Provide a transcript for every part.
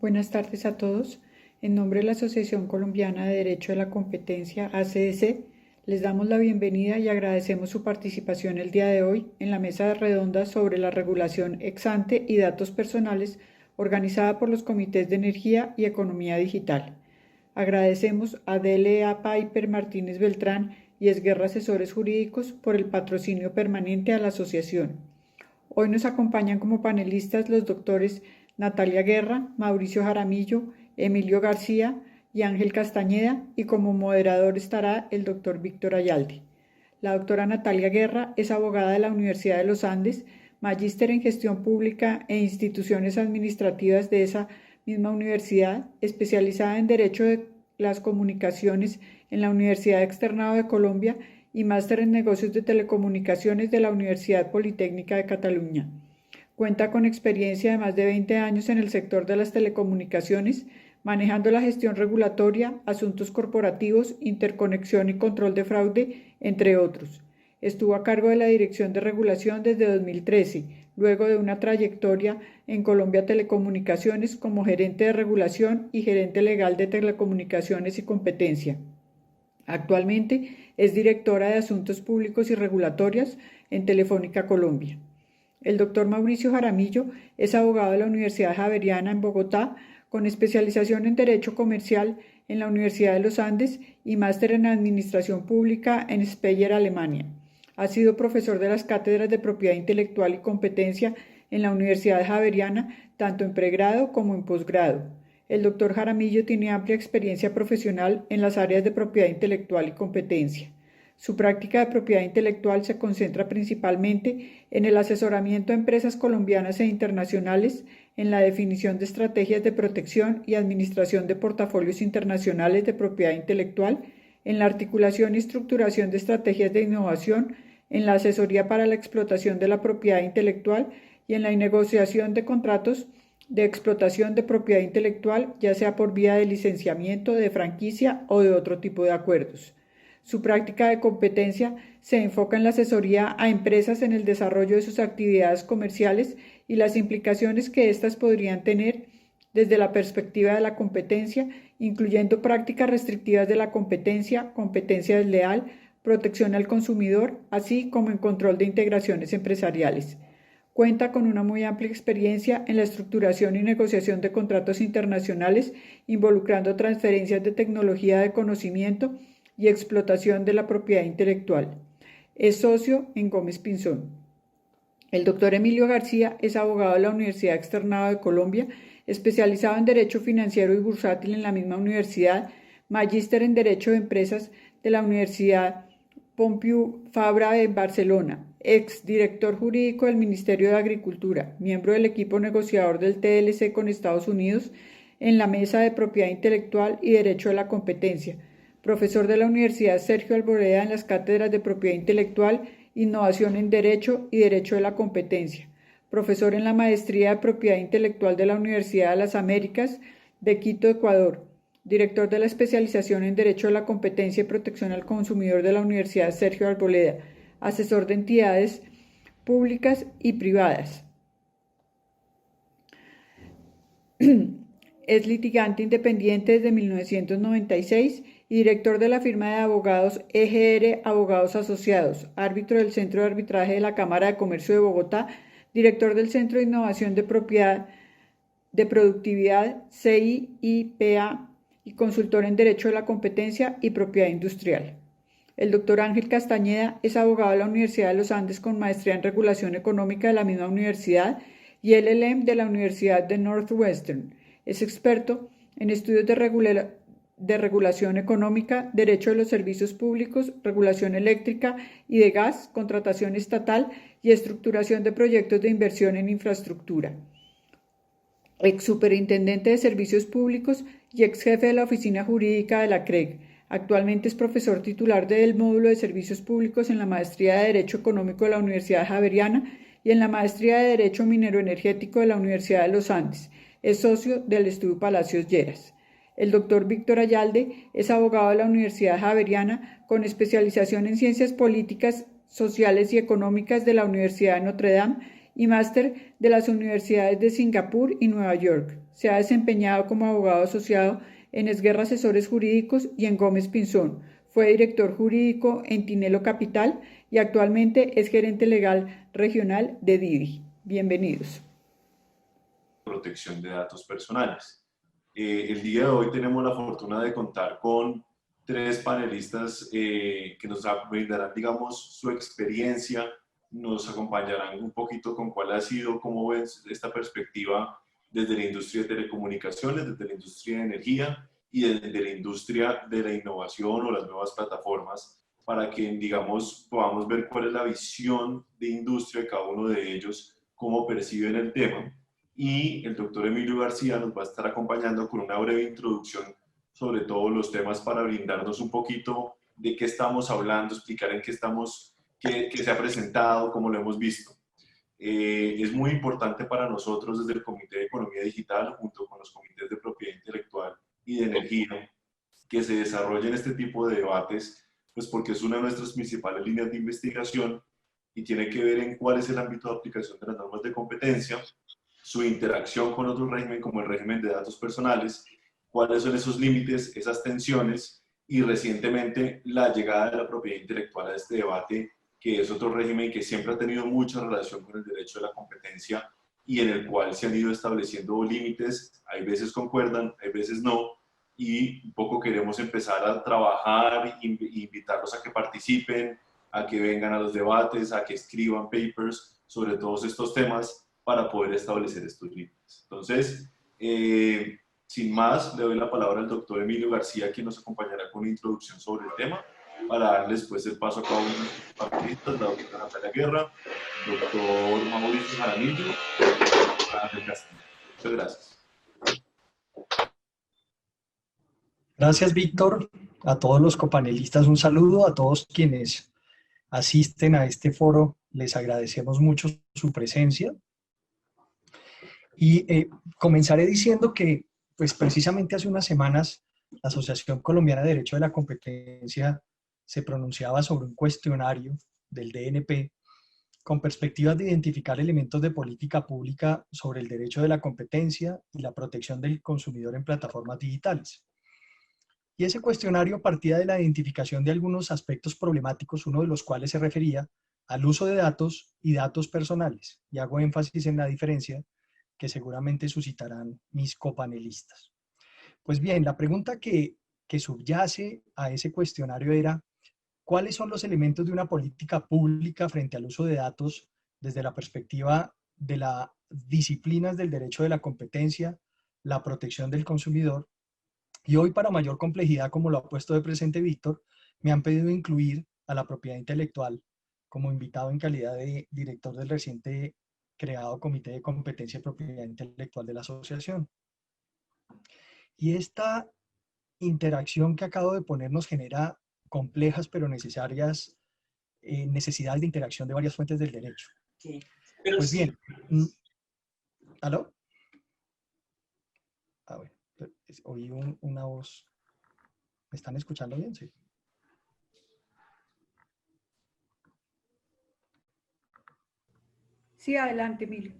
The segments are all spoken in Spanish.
Buenas tardes a todos. En nombre de la Asociación Colombiana de Derecho de la Competencia, ACDC, les damos la bienvenida y agradecemos su participación el día de hoy en la mesa redonda sobre la regulación ex ante y datos personales organizada por los Comités de Energía y Economía Digital. Agradecemos a DLA Piper Martínez Beltrán y Esguerra Asesores Jurídicos por el patrocinio permanente a la asociación. Hoy nos acompañan como panelistas los doctores Natalia Guerra, Mauricio Jaramillo, Emilio García y Ángel Castañeda, y como moderador estará el doctor Víctor Ayalde. La doctora Natalia Guerra es abogada de la Universidad de los Andes, magíster en gestión pública e instituciones administrativas de esa misma universidad, especializada en Derecho de las Comunicaciones en la Universidad Externado de Colombia y máster en Negocios de Telecomunicaciones de la Universidad Politécnica de Cataluña. Cuenta con experiencia de más de 20 años en el sector de las telecomunicaciones, manejando la gestión regulatoria, asuntos corporativos, interconexión y control de fraude, entre otros. Estuvo a cargo de la Dirección de Regulación desde 2013, luego de una trayectoria en Colombia Telecomunicaciones como gerente de regulación y gerente legal de telecomunicaciones y competencia. Actualmente es directora de Asuntos Públicos y Regulatorios en Telefónica Colombia. El doctor Mauricio Jaramillo es abogado de la Universidad Javeriana en Bogotá, con especialización en Derecho Comercial en la Universidad de los Andes y máster en Administración Pública en Speyer, Alemania. Ha sido profesor de las cátedras de Propiedad Intelectual y Competencia en la Universidad Javeriana, tanto en pregrado como en posgrado. El doctor Jaramillo tiene amplia experiencia profesional en las áreas de propiedad intelectual y competencia. Su práctica de propiedad intelectual se concentra principalmente en el asesoramiento a empresas colombianas e internacionales, en la definición de estrategias de protección y administración de portafolios internacionales de propiedad intelectual, en la articulación y estructuración de estrategias de innovación, en la asesoría para la explotación de la propiedad intelectual y en la negociación de contratos de explotación de propiedad intelectual, ya sea por vía de licenciamiento, de franquicia o de otro tipo de acuerdos. Su práctica de competencia se enfoca en la asesoría a empresas en el desarrollo de sus actividades comerciales y las implicaciones que éstas podrían tener desde la perspectiva de la competencia, incluyendo prácticas restrictivas de la competencia, competencia desleal, protección al consumidor, así como en control de integraciones empresariales. Cuenta con una muy amplia experiencia en la estructuración y negociación de contratos internacionales, involucrando transferencias de tecnología de conocimiento y explotación de la propiedad intelectual. Es socio en Gómez Pinzón. El doctor Emilio García es abogado de la Universidad Externado de Colombia, especializado en Derecho Financiero y Bursátil en la misma universidad, magíster en Derecho de Empresas de la Universidad Pompeu Fabra de Barcelona, ex director jurídico del Ministerio de Agricultura, miembro del equipo negociador del TLC con Estados Unidos en la Mesa de Propiedad Intelectual y Derecho de la Competencia, profesor de la Universidad Sergio Arboleda en las cátedras de Propiedad Intelectual, Innovación en Derecho y Derecho de la Competencia, profesor en la Maestría de Propiedad Intelectual de la Universidad de las Américas de Quito, Ecuador, director de la especialización en Derecho de la Competencia y Protección al Consumidor de la Universidad Sergio Arboleda, asesor de entidades públicas y privadas. Es litigante independiente desde 1996 y director de la firma de abogados EGR Abogados Asociados, árbitro del Centro de Arbitraje de la Cámara de Comercio de Bogotá, director del Centro de Innovación de Productividad CIIPA y consultor en Derecho de la Competencia y Propiedad Industrial. El doctor Ángel Castañeda es abogado de la Universidad de los Andes con maestría en Regulación Económica de la misma universidad y LLM de la Universidad de Northwestern. Es experto en estudios de regulación económica, derecho de los servicios públicos, regulación eléctrica y de gas, contratación estatal y estructuración de proyectos de inversión en infraestructura. Ex superintendente de servicios públicos y ex jefe de la oficina jurídica de la CREG. Actualmente es profesor titular del módulo de servicios públicos en la maestría de Derecho Económico de la Universidad Javeriana y en la maestría de Derecho Minero Energético de la Universidad de los Andes. Es socio del Estudio Palacios Lleras. El doctor Víctor Ayalde es abogado de la Universidad Javeriana con especialización en Ciencias Políticas, Sociales y Económicas de la Universidad de Notre Dame y máster de las universidades de Singapur y Nueva York. Se ha desempeñado como abogado asociado en Esguerra Asesores Jurídicos y en Gómez Pinzón. Fue director jurídico en Tinelo Capital y actualmente es gerente legal regional de Didi. Bienvenidos. Protección de datos personales. El día de hoy tenemos la fortuna de contar con tres panelistas que nos brindarán, digamos, su experiencia, nos acompañarán un poquito con cuál ha sido, cómo ven esta perspectiva desde la industria de telecomunicaciones, desde la industria de energía y desde la industria de la innovación o las nuevas plataformas, para que, digamos, podamos ver cuál es la visión de industria de cada uno de ellos, cómo perciben el tema. Y el doctor Emilio García nos va a estar acompañando con una breve introducción sobre todos los temas para brindarnos un poquito de qué estamos hablando, explicar en qué estamos, qué se ha presentado, cómo lo hemos visto. Es muy importante para nosotros desde el Comité de Economía Digital, junto con los comités de propiedad intelectual y de energía, que se desarrollen este tipo de debates, pues porque es una de nuestras principales líneas de investigación y tiene que ver en cuál es el ámbito de aplicación de las normas de competencia, su interacción con otro régimen como el régimen de datos personales, cuáles son esos límites, esas tensiones y recientemente la llegada de la propiedad intelectual a este debate, que es otro régimen que siempre ha tenido mucha relación con el derecho de la competencia y en el cual se han ido estableciendo límites, hay veces concuerdan, hay veces no, y un poco queremos empezar a trabajar e invitarlos a que participen, a que vengan a los debates, a que escriban papers sobre todos estos temas para poder establecer estos límites. Entonces, sin más, le doy la palabra al doctor Emilio García, quien nos acompañará con una introducción sobre el tema, para darles pues el paso a cada uno de los partidistas, la doctora Natalia Guerra, doctor Mauricio Jaramillo, Ángel Castillo. Muchas gracias. Gracias, Víctor. A todos los copanelistas un saludo, a todos quienes asisten a este foro, les agradecemos mucho su presencia. Y comenzaré diciendo que, pues precisamente hace unas semanas, la Asociación Colombiana de Derecho de la Competencia se pronunciaba sobre un cuestionario del DNP con perspectivas de identificar elementos de política pública sobre el derecho de la competencia y la protección del consumidor en plataformas digitales. Y ese cuestionario partía de la identificación de algunos aspectos problemáticos, uno de los cuales se refería al uso de datos y datos personales. Y hago énfasis en la diferencia que seguramente suscitarán mis copanelistas. Pues bien, la pregunta que subyace a ese cuestionario era: ¿cuáles son los elementos de una política pública frente al uso de datos desde la perspectiva de las disciplinas del derecho de la competencia, la protección del consumidor? Y hoy, para mayor complejidad, como lo ha puesto de presente Víctor, me han pedido incluir a la propiedad intelectual como invitado en calidad de director del reciente creado Comité de Competencia y Propiedad Intelectual de la Asociación. Y esta interacción que acabo de poner nos genera complejas pero necesarias necesidades de interacción de varias fuentes del derecho. Sí, pues bien, ¿aló? A ver, oí una voz. ¿Me están escuchando bien? Sí. Sí, adelante, Emilio.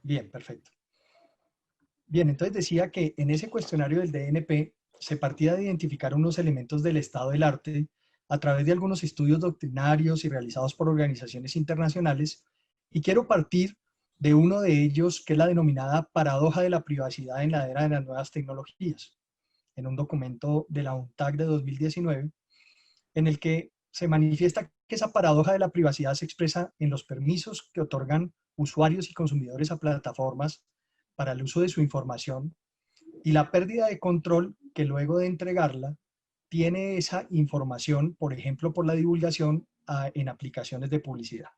Bien, perfecto. Bien, entonces decía que en ese cuestionario del DNP se partía de identificar unos elementos del estado del arte a través de algunos estudios doctrinarios y realizados por organizaciones internacionales, y quiero partir de uno de ellos, que es la denominada paradoja de la privacidad en la era de las nuevas tecnologías, en un documento de la UNTAC de 2019, en el que se manifiesta que esa paradoja de la privacidad se expresa en los permisos que otorgan usuarios y consumidores a plataformas para el uso de su información, y la pérdida de control que luego de entregarla tiene esa información, por ejemplo, por la divulgación en aplicaciones de publicidad.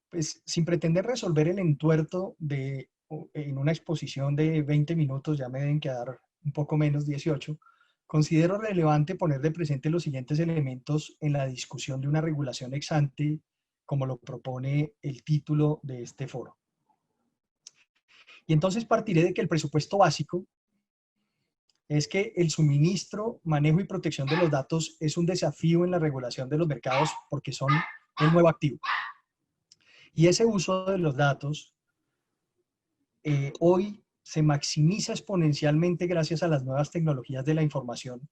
Pues sin pretender resolver el entuerto en una exposición de 20 minutos, ya me deben quedar un poco menos, 18, considero relevante poner de presente los siguientes elementos en la discusión de una regulación ex ante, como lo propone el título de este foro. Y entonces partiré de que el presupuesto básico es que el suministro, manejo y protección de los datos es un desafío en la regulación de los mercados porque son el nuevo activo. Y ese uso de los datos hoy se maximiza exponencialmente gracias a las nuevas tecnologías de la información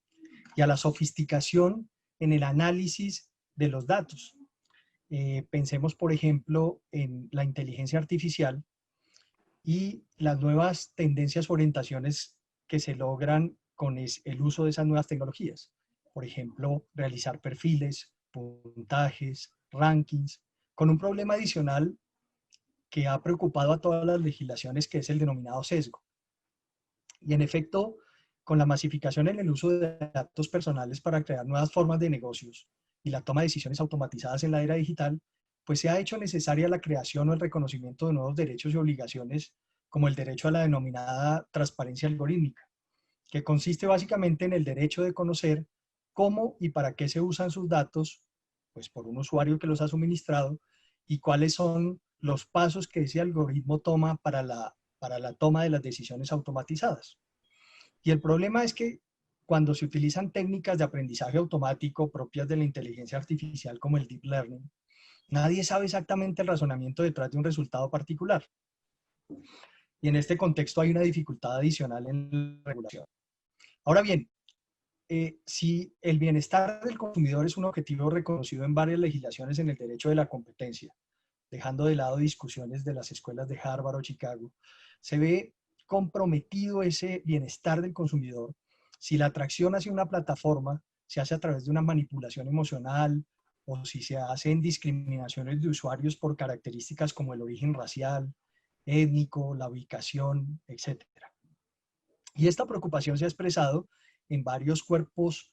y a la sofisticación en el análisis de los datos. Pensemos, por ejemplo, en la inteligencia artificial y las nuevas tendencias o orientaciones que se logran con el uso de esas nuevas tecnologías. Por ejemplo, realizar perfiles, puntajes, rankings, con un problema adicional que ha preocupado a todas las legislaciones, que es el denominado sesgo. Y en efecto, con la masificación en el uso de datos personales para crear nuevas formas de negocios y la toma de decisiones automatizadas en la era digital, pues se ha hecho necesaria la creación o el reconocimiento de nuevos derechos y obligaciones, como el derecho a la denominada transparencia algorítmica, que consiste básicamente en el derecho de conocer cómo y para qué se usan sus datos, pues por un usuario que los ha suministrado, y cuáles son los pasos que ese algoritmo toma para la toma de las decisiones automatizadas. Y el problema es que cuando se utilizan técnicas de aprendizaje automático propias de la inteligencia artificial como el deep learning, nadie sabe exactamente el razonamiento detrás de un resultado particular. Y en este contexto hay una dificultad adicional en la regulación. Ahora bien, si el bienestar del consumidor es un objetivo reconocido en varias legislaciones en el derecho de la competencia, dejando de lado discusiones de las escuelas de Harvard o Chicago, se ve comprometido ese bienestar del consumidor si la atracción hacia una plataforma se hace a través de una manipulación emocional o si se hacen discriminaciones de usuarios por características como el origen racial, étnico, la ubicación, etc. Y esta preocupación se ha expresado en varios cuerpos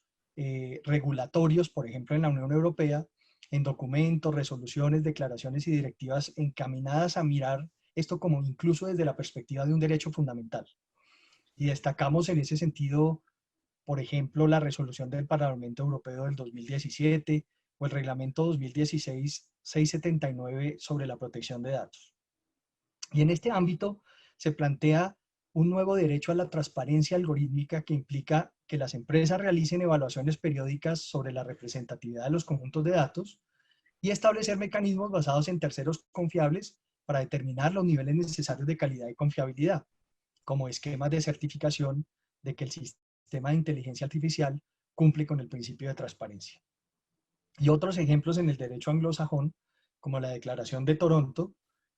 regulatorios, por ejemplo en la Unión Europea, en documentos, resoluciones, declaraciones y directivas encaminadas a mirar esto como incluso desde la perspectiva de un derecho fundamental. Y destacamos en ese sentido, por ejemplo, la resolución del Parlamento Europeo del 2017 o el reglamento 2016-679 sobre la protección de datos. Y en este ámbito se plantea un nuevo derecho a la transparencia algorítmica que implica que las empresas realicen evaluaciones periódicas sobre la representatividad de los conjuntos de datos y establecer mecanismos basados en terceros confiables para determinar los niveles necesarios de calidad y confiabilidad, como esquemas de certificación de que el sistema de inteligencia artificial cumple con el principio de transparencia. Y otros ejemplos en el derecho anglosajón, como la Declaración de Toronto,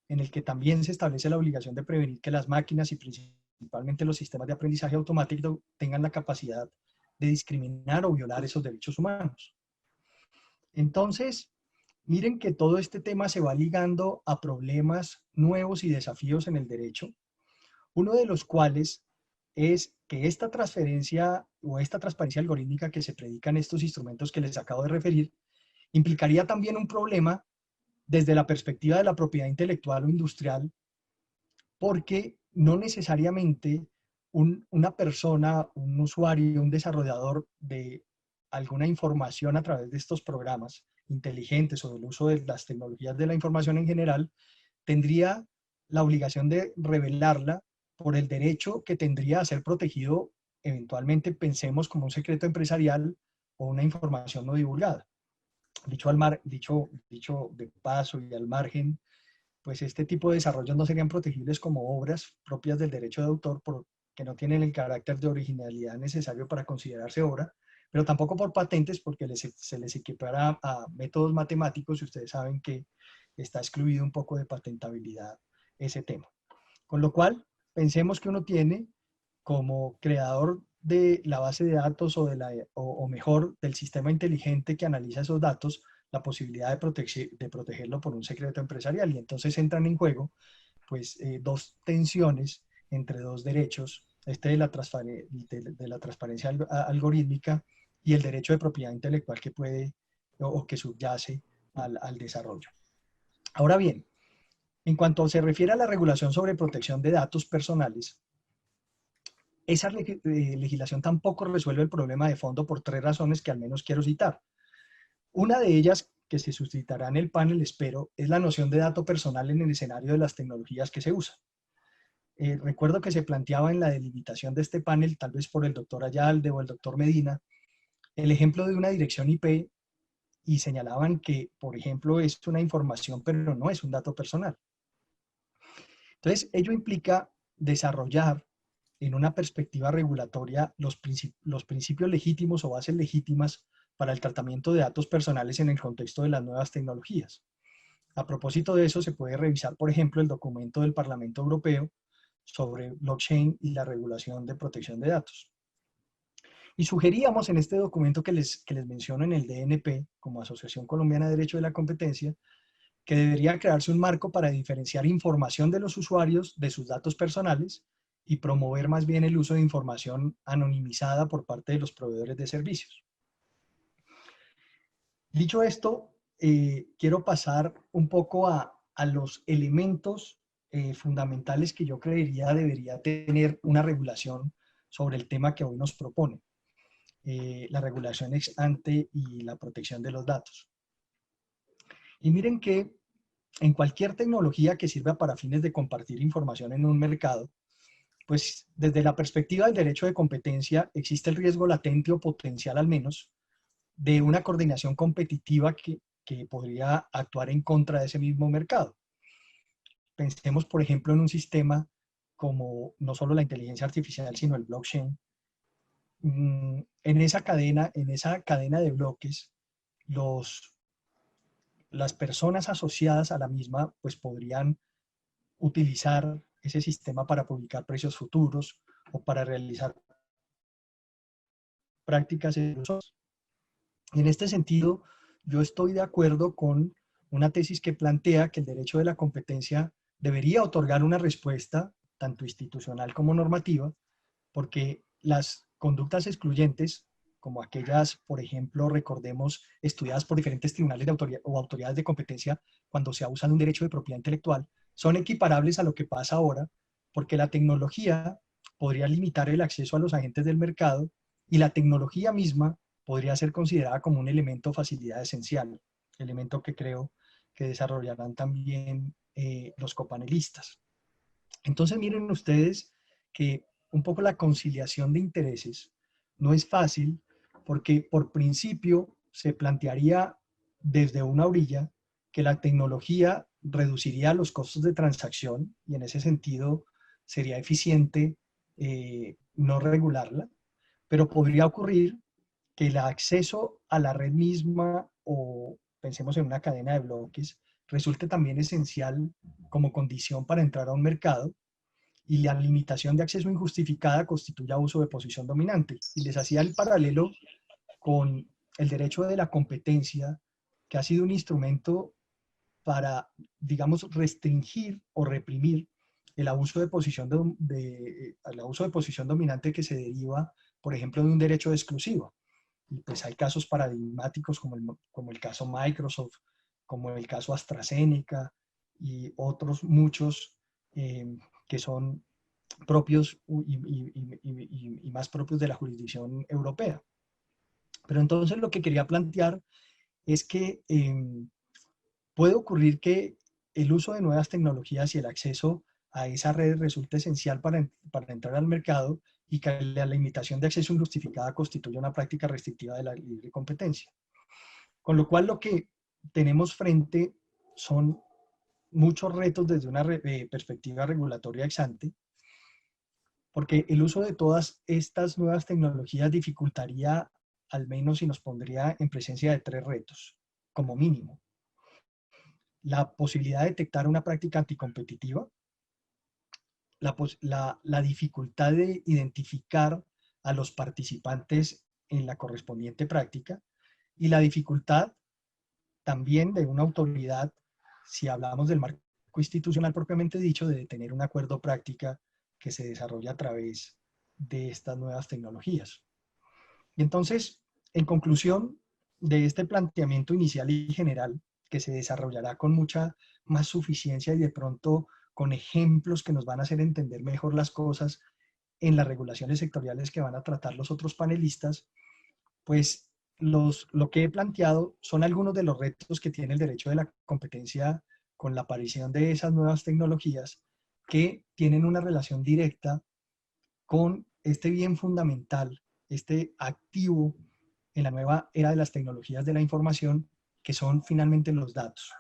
en el que también se establece la obligación de prevenir que las máquinas y principalmente los sistemas de aprendizaje automático tengan la capacidad de discriminar o violar esos derechos humanos. Entonces, miren que todo este tema se va ligando a problemas nuevos y desafíos en el derecho, uno de los cuales es que esta transferencia o esta transparencia algorítmica que se predica en estos instrumentos que les acabo de referir, implicaría también un problema desde la perspectiva de la propiedad intelectual o industrial, porque no necesariamente una persona, un usuario, un desarrollador de alguna información a través de estos programas inteligentes o del uso de las tecnologías de la información en general, tendría la obligación de revelarla por el derecho que tendría a ser protegido, eventualmente pensemos como un secreto empresarial o una información no divulgada. Dicho de paso y al margen, pues este tipo de desarrollos no serían protegibles como obras propias del derecho de autor porque no tienen el carácter de originalidad necesario para considerarse obra, pero tampoco por patentes porque se les equipara a métodos matemáticos y ustedes saben que está excluido un poco de patentabilidad ese tema. Con lo cual, pensemos que uno tiene como creador de la base de datos o mejor del sistema inteligente que analiza esos datos, la posibilidad de protegerlo por un secreto empresarial. Y entonces entran en juego pues, dos tensiones entre dos derechos, de la transparencia algorítmica y el derecho de propiedad intelectual que puede o que subyace al desarrollo. Ahora bien, en cuanto se refiere a la regulación sobre protección de datos personales, esa legislación tampoco resuelve el problema de fondo por tres razones que al menos quiero citar. Una de ellas, que se suscitará en el panel, espero, es la noción de dato personal en el escenario de las tecnologías que se usan. Recuerdo que se planteaba en la delimitación de este panel, tal vez por el doctor Ayalde o el doctor Medina, el ejemplo de una dirección IP y señalaban que, por ejemplo, es una información, pero no es un dato personal. Entonces, ello implica desarrollar en una perspectiva regulatoria los principios legítimos o bases legítimas para el tratamiento de datos personales en el contexto de las nuevas tecnologías. A propósito de eso, se puede revisar, por ejemplo, el documento del Parlamento Europeo sobre blockchain y la regulación de protección de datos. Y sugeríamos en este documento que les menciono en el DNP, como Asociación Colombiana de Derecho de la Competencia, que debería crearse un marco para diferenciar información de los usuarios de sus datos personales y promover más bien el uso de información anonimizada por parte de los proveedores de servicios. Dicho esto, quiero pasar un poco a los elementos fundamentales que yo creería debería tener una regulación sobre el tema que hoy nos propone, la regulación ex ante y la protección de los datos. Y miren que en cualquier tecnología que sirva para fines de compartir información en un mercado, pues desde la perspectiva del derecho de competencia existe el riesgo latente o potencial al menos de una coordinación competitiva que podría actuar en contra de ese mismo mercado. Pensemos, por ejemplo, en un sistema como no solo la inteligencia artificial, sino el blockchain. En esa cadena de bloques, las personas asociadas a la misma pues podrían utilizar ese sistema para publicar precios futuros o para realizar prácticas en usos. En este sentido, yo estoy de acuerdo con una tesis que plantea que el derecho de la competencia debería otorgar una respuesta, tanto institucional como normativa, porque las conductas excluyentes, como aquellas, por ejemplo, recordemos, estudiadas por diferentes tribunales de autoridad o autoridades de competencia cuando se abusa de un derecho de propiedad intelectual, son equiparables a lo que pasa ahora, porque la tecnología podría limitar el acceso a los agentes del mercado y la tecnología misma podría ser considerada como un elemento facilidad esencial, elemento que creo que desarrollarán también los copanelistas. Entonces miren ustedes que un poco la conciliación de intereses no es fácil porque por principio se plantearía desde una orilla que la tecnología reduciría los costos de transacción y en ese sentido sería eficiente no regularla, pero podría ocurrir que el acceso a la red misma o pensemos en una cadena de bloques resulte también esencial como condición para entrar a un mercado y la limitación de acceso injustificada constituye abuso de posición dominante. Y les hacía el paralelo con el derecho de la competencia, que ha sido un instrumento para, digamos, restringir o reprimir el abuso de posición, el abuso de posición dominante que se deriva, por ejemplo, de un derecho de exclusiva. Y pues hay casos paradigmáticos como el caso Microsoft, como el caso AstraZeneca y otros muchos que son propios y más propios de la jurisdicción europea. Pero entonces lo que quería plantear es que puede ocurrir que el uso de nuevas tecnologías y el acceso a esa red resulta esencial para entrar al mercado y que la limitación de acceso injustificada constituye una práctica restrictiva de la libre competencia. Con lo cual lo que tenemos frente son muchos retos desde una perspectiva regulatoria ex ante, porque el uso de todas estas nuevas tecnologías dificultaría al menos y nos pondría en presencia de 3 retos, como mínimo. La posibilidad de detectar una práctica anticompetitiva, la dificultad de identificar a los participantes en la correspondiente práctica y la dificultad también de una autoridad, si hablamos del marco institucional propiamente dicho, de tener un acuerdo práctica que se desarrolla a través de estas nuevas tecnologías. Y entonces, en conclusión de este planteamiento inicial y general, que se desarrollará con mucha más suficiencia y de pronto con ejemplos que nos van a hacer entender mejor las cosas en las regulaciones sectoriales que van a tratar los otros panelistas, pues lo que he planteado son algunos de los retos que tiene el derecho de la competencia con la aparición de esas nuevas tecnologías que tienen una relación directa con este bien fundamental, este activo en la nueva era de las tecnologías de la información, que son finalmente los datos.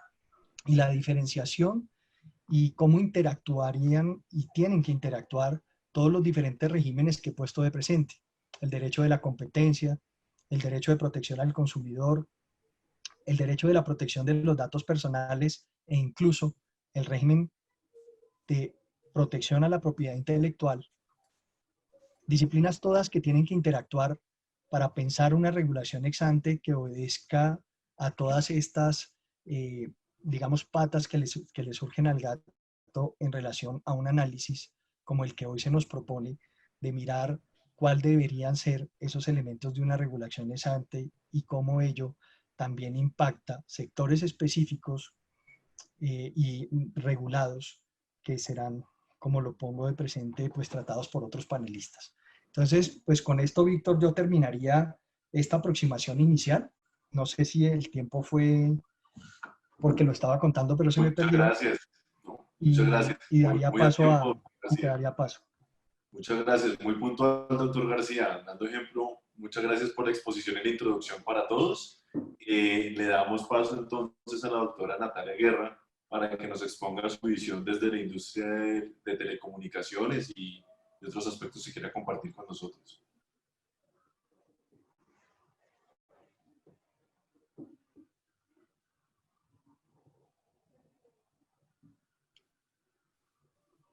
Y la diferenciación y cómo interactuarían y tienen que interactuar todos los diferentes regímenes que he puesto de presente. El derecho de la competencia, el derecho de protección al consumidor, el derecho de la protección de los datos personales e incluso el régimen de protección a la propiedad intelectual. Disciplinas todas que tienen que interactuar para pensar una regulación ex ante que obedezca a todas estas, digamos, patas que le surgen al gato en relación a un análisis como el que hoy se nos propone, de mirar cuál deberían ser esos elementos de una regulación ex ante y cómo ello también impacta sectores específicos y regulados que serán, como lo pongo de presente, pues tratados por otros panelistas. Entonces, pues con esto, Víctor, yo terminaría esta aproximación inicial. No sé si el tiempo fue porque lo estaba contando, pero se me Muchas perdió gracias. No, muchas gracias. y Muy, daría muy a paso tiempo, a, y te García. daría paso. Muchas gracias. Muy puntual, doctor García. Dando ejemplo, muchas gracias por la exposición y la introducción para todos. Le damos paso entonces a la doctora Natalia Guerra para que nos exponga su visión desde la industria de telecomunicaciones y de otros aspectos que quiera compartir con nosotros.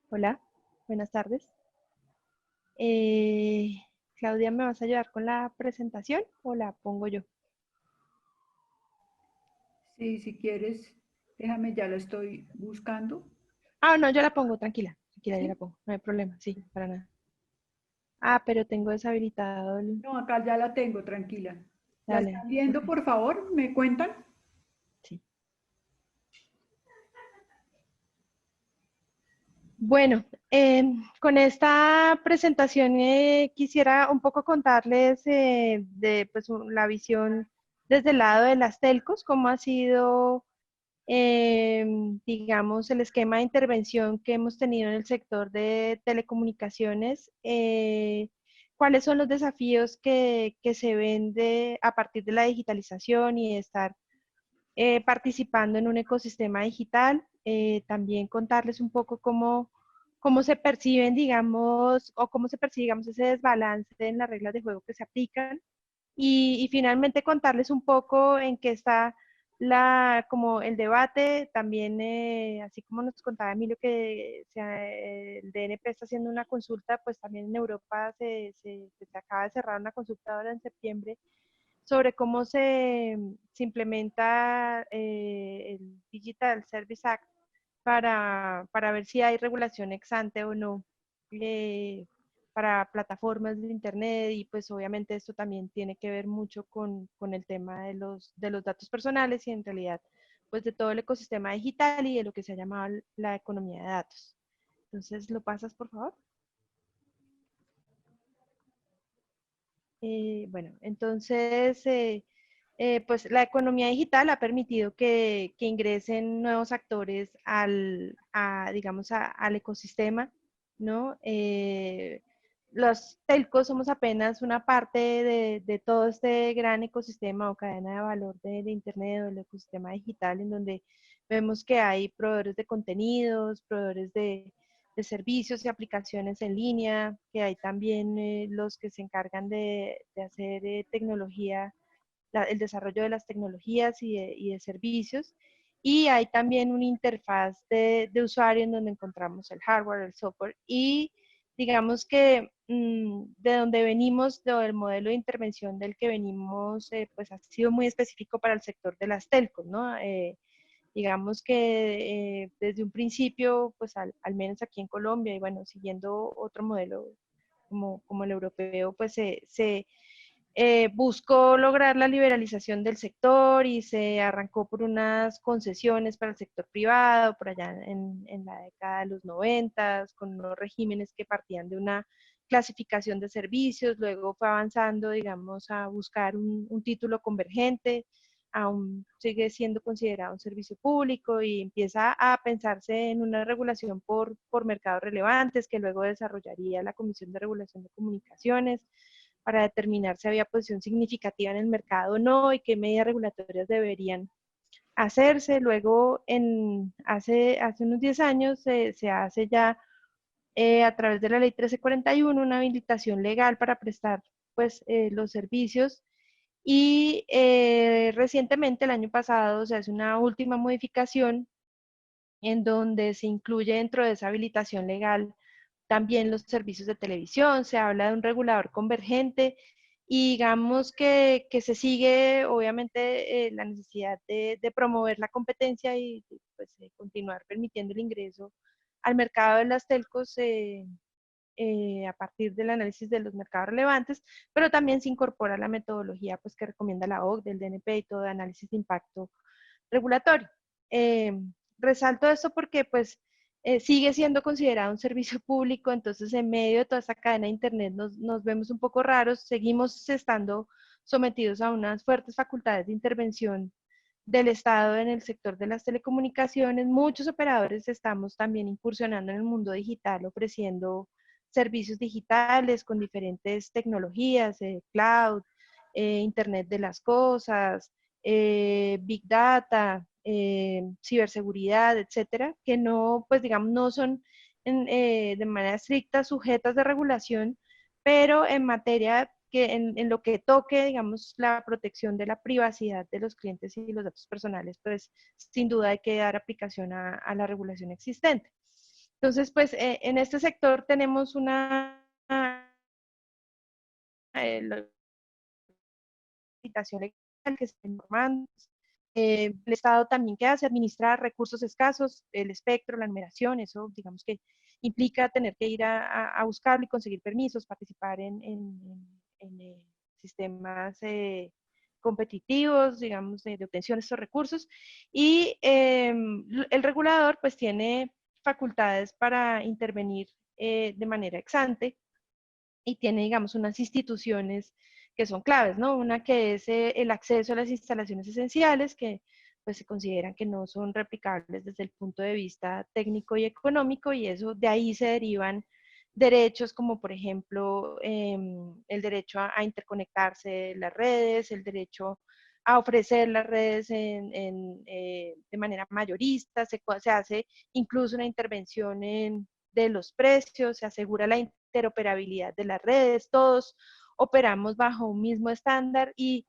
Hola, buenas tardes. Eh, Claudia, ¿me vas a ayudar con la presentación o la pongo yo? Sí, si quieres, déjame, ya la estoy buscando. Ah, no, yo la pongo, tranquila. Tranquila, yo la ¿Sí? pongo. No hay problema, sí, para nada. Ah, pero tengo deshabilitado el... No, acá ya la tengo, tranquila. ¿La Dale, están viendo, ok, por favor? ¿Me cuentan? sí. Bueno, con esta presentación quisiera un poco contarles de pues, la visión desde el lado de las telcos, cómo ha sido digamos, el esquema de intervención que hemos tenido en el sector de telecomunicaciones, cuáles son los desafíos que se ven a partir de la digitalización y de estar participando en un ecosistema digital. También contarles un poco cómo se perciben, digamos, o cómo se percibe, digamos, ese desbalance en las reglas de juego que se aplican y finalmente contarles un poco en qué está como el debate, también así como nos contaba Emilio que el DNP está haciendo una consulta, pues también en Europa se acaba de cerrar una consulta ahora en septiembre sobre cómo se implementa el Digital Service Act para ver si hay regulación ex ante o no eh, para plataformas de Internet y pues obviamente esto también tiene que ver mucho con el tema de los datos personales y en realidad pues de todo el ecosistema digital y de lo que se ha llamado la economía de datos. Entonces, ¿lo pasas por favor? Bueno, entonces, pues la economía digital ha permitido que ingresen nuevos actores digamos, al ecosistema, ¿no? Los telcos somos apenas una parte de todo este gran ecosistema o cadena de valor de Internet o del ecosistema digital, en donde vemos que hay proveedores de contenidos, proveedores de servicios y aplicaciones en línea, que hay también los que se encargan de hacer tecnología, el desarrollo de las tecnologías y de servicios. Y hay también una interfaz de usuario en donde encontramos el hardware, el software y digamos que de donde venimos, del modelo de intervención del que venimos, pues ha sido muy específico para el sector de las telcos, ¿no? Digamos que desde un principio, pues al menos aquí en Colombia, y bueno, siguiendo otro modelo como el europeo, pues se buscó lograr la liberalización del sector y se arrancó por unas concesiones para el sector privado, por allá en la década de los 90, con unos regímenes que partían de una clasificación de servicios, luego fue avanzando, digamos, a buscar un título convergente, aún sigue siendo considerado un servicio público y empieza a pensarse en una regulación por mercados relevantes que luego desarrollaría la Comisión de Regulación de Comunicaciones para determinar si había posición significativa en el mercado o no y qué medidas regulatorias deberían hacerse. Luego, hace unos 10 años, se hace ya a través de la ley 1341 una habilitación legal para prestar pues, los servicios. Y recientemente, el año pasado, se hace una última modificación en donde se incluye dentro de esa habilitación legal también los servicios de televisión, se habla de un regulador convergente y digamos que se sigue obviamente la necesidad de promover la competencia y pues, continuar permitiendo el ingreso al mercado de las telcos a partir del análisis de los mercados relevantes, pero también se incorpora la metodología pues, que recomienda la OCDE, el DNP y todo de análisis de impacto regulatorio. Eh, Resalto esto porque pues sigue siendo considerado un servicio público, entonces en medio de toda esta cadena de Internet nos vemos un poco raros, seguimos estando sometidos a unas fuertes facultades de intervención del Estado en el sector de las telecomunicaciones. Muchos operadores estamos también incursionando en el mundo digital, ofreciendo servicios digitales con diferentes tecnologías, cloud, Internet de las cosas, Big Data, ciberseguridad, etcétera, que no, pues digamos, no son de manera estricta sujetas de regulación, pero en materia en lo que toque, digamos, la protección de la privacidad de los clientes y los datos personales, pues sin duda hay que dar aplicación a la regulación existente. Entonces, pues en este sector tenemos una licitación legal que se está informando. El Estado también, ¿qué hace? Administrar recursos escasos, el espectro, la numeración, eso digamos que implica tener que ir a buscarlo y conseguir permisos, participar en sistemas competitivos, digamos, de obtención de estos recursos. Y el regulador pues tiene facultades para intervenir de manera ex ante y tiene, digamos, unas instituciones que son claves, ¿no? Una que es el acceso a las instalaciones esenciales, que pues se consideran que no son replicables desde el punto de vista técnico y económico, y eso de ahí se derivan derechos como, por ejemplo, el derecho a interconectarse las redes, el derecho a ofrecer las redes de manera mayorista, se hace incluso una intervención de los precios, se asegura la interoperabilidad de las redes, todos operamos bajo un mismo estándar y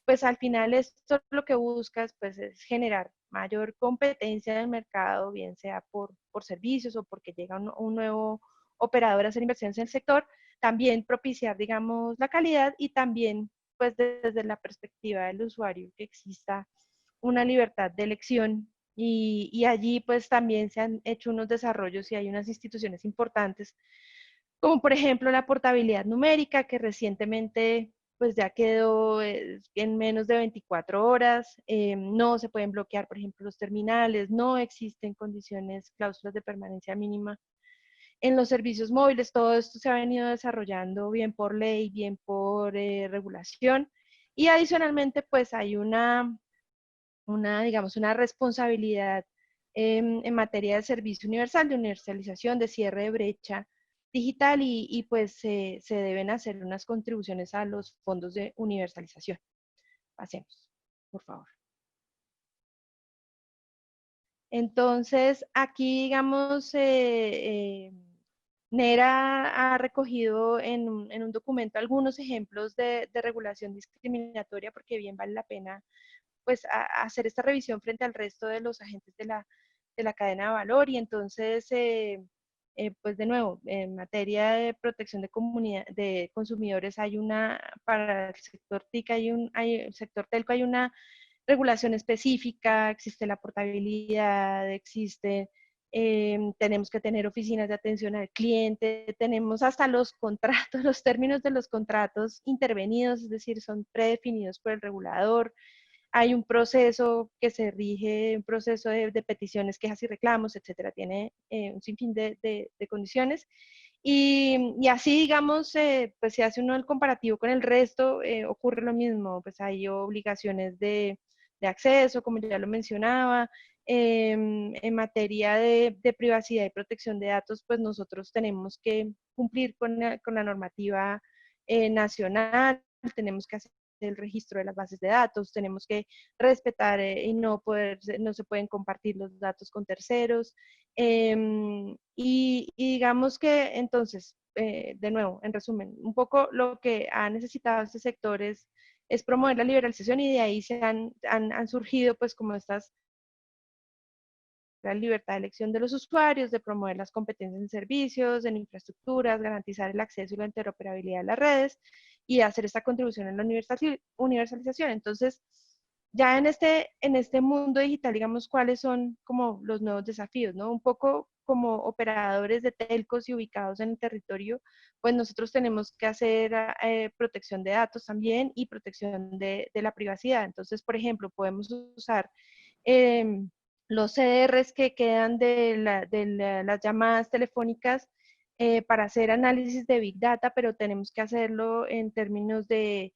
pues al final esto lo que buscas pues es generar mayor competencia en el mercado, bien sea por servicios o porque llega un nuevo operador a hacer inversiones en el sector, también propiciar, digamos, la calidad y también pues desde la perspectiva del usuario que exista una libertad de elección y allí pues también se han hecho unos desarrollos y hay unas instituciones importantes como por ejemplo la portabilidad numérica, que recientemente pues ya quedó en menos de 24 horas, no se pueden bloquear, por ejemplo, los terminales, no existen condiciones, cláusulas de permanencia mínima en los servicios móviles, todo esto se ha venido desarrollando bien por ley, bien por regulación, y adicionalmente pues hay digamos, una responsabilidad en materia de servicio universal, de universalización, de cierre de brecha digital y pues se deben hacer unas contribuciones a los fondos de universalización. Pasemos, por favor. Entonces, aquí, digamos, NERA ha recogido en un documento algunos ejemplos de regulación discriminatoria, porque bien vale la pena pues hacer esta revisión frente al resto de los agentes de la cadena de valor y entonces, pues de nuevo, en materia de protección de consumidores hay una, para el sector TIC el sector telco hay una regulación específica, existe la portabilidad, existe, tenemos que tener oficinas de atención al cliente, tenemos hasta los contratos, los términos de los contratos intervenidos, es decir, son predefinidos por el regulador. Hay un proceso que se rige, un proceso de peticiones, quejas y reclamos, etcétera. Tiene un sinfín de condiciones. Y así, digamos, pues si hace uno el comparativo con el resto, ocurre lo mismo. Pues hay obligaciones de acceso, como ya lo mencionaba. En materia de privacidad y protección de datos, pues nosotros tenemos que cumplir con la normativa nacional, tenemos que hacer el registro de las bases de datos, tenemos que respetar y no se pueden compartir los datos con terceros. Y digamos que entonces, de nuevo, en resumen, un poco lo que ha necesitado este sector es promover la liberalización y de ahí han surgido pues como la libertad de elección de los usuarios, de promover las competencias en servicios, en infraestructuras, garantizar el acceso y la interoperabilidad de las redes y hacer esta contribución en la universalización. Entonces, ya en este mundo digital, digamos, cuáles son como los nuevos desafíos, ¿no? Un poco como operadores de telcos y ubicados en el territorio, pues nosotros tenemos que hacer protección de datos también y protección de la privacidad. Entonces, por ejemplo, podemos usar los CDRs que quedan de las llamadas telefónicas para hacer análisis de Big Data, pero tenemos que hacerlo en términos de,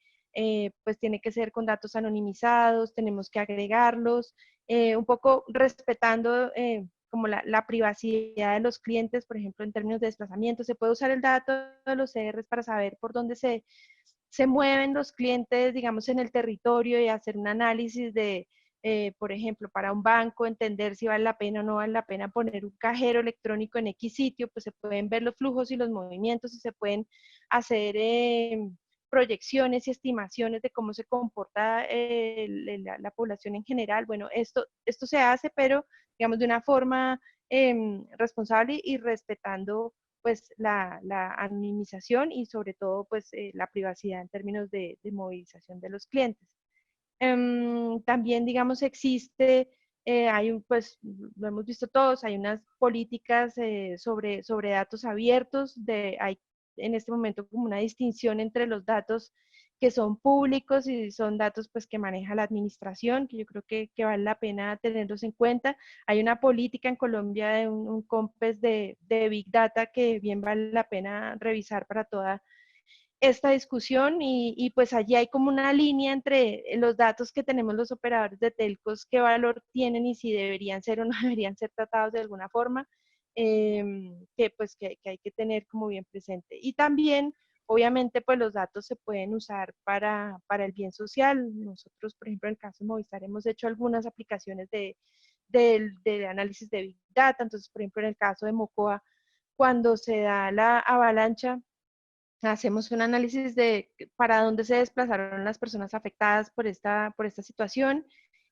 pues tiene que ser con datos anonimizados, tenemos que agregarlos, un poco respetando como la privacidad de los clientes, por ejemplo, en términos de desplazamiento. Se puede usar el dato de los CDRs para saber por dónde se mueven los clientes, digamos, en el territorio y hacer un análisis de por ejemplo, para un banco, entender si vale la pena o no vale la pena poner un cajero electrónico en X sitio, pues se pueden ver los flujos y los movimientos y se pueden hacer proyecciones y estimaciones de cómo se comporta la población en general. Bueno, esto se hace, pero digamos de una forma responsable y respetando pues la anonimización y sobre todo pues la privacidad en términos de movilización de los clientes. También, digamos, existe, pues, lo hemos visto todos, hay unas políticas sobre datos abiertos, hay en este momento como una distinción entre los datos que son públicos y son datos pues que maneja la administración, que yo creo que vale la pena tenerlos en cuenta. Hay una política en Colombia de un COMPES de Big Data que bien vale la pena revisar para toda esta discusión y pues allí hay como una línea entre los datos que tenemos los operadores de telcos, qué valor tienen y si deberían ser o no deberían ser tratados de alguna forma, que hay que tener como bien presente. Y también, obviamente, pues los datos se pueden usar para el bien social. Nosotros, por ejemplo, en el caso de Movistar, hemos hecho algunas aplicaciones de análisis de Big Data. Entonces, por ejemplo, en el caso de Mocoa, cuando se da la avalancha, hacemos un análisis de para dónde se desplazaron las personas afectadas por esta situación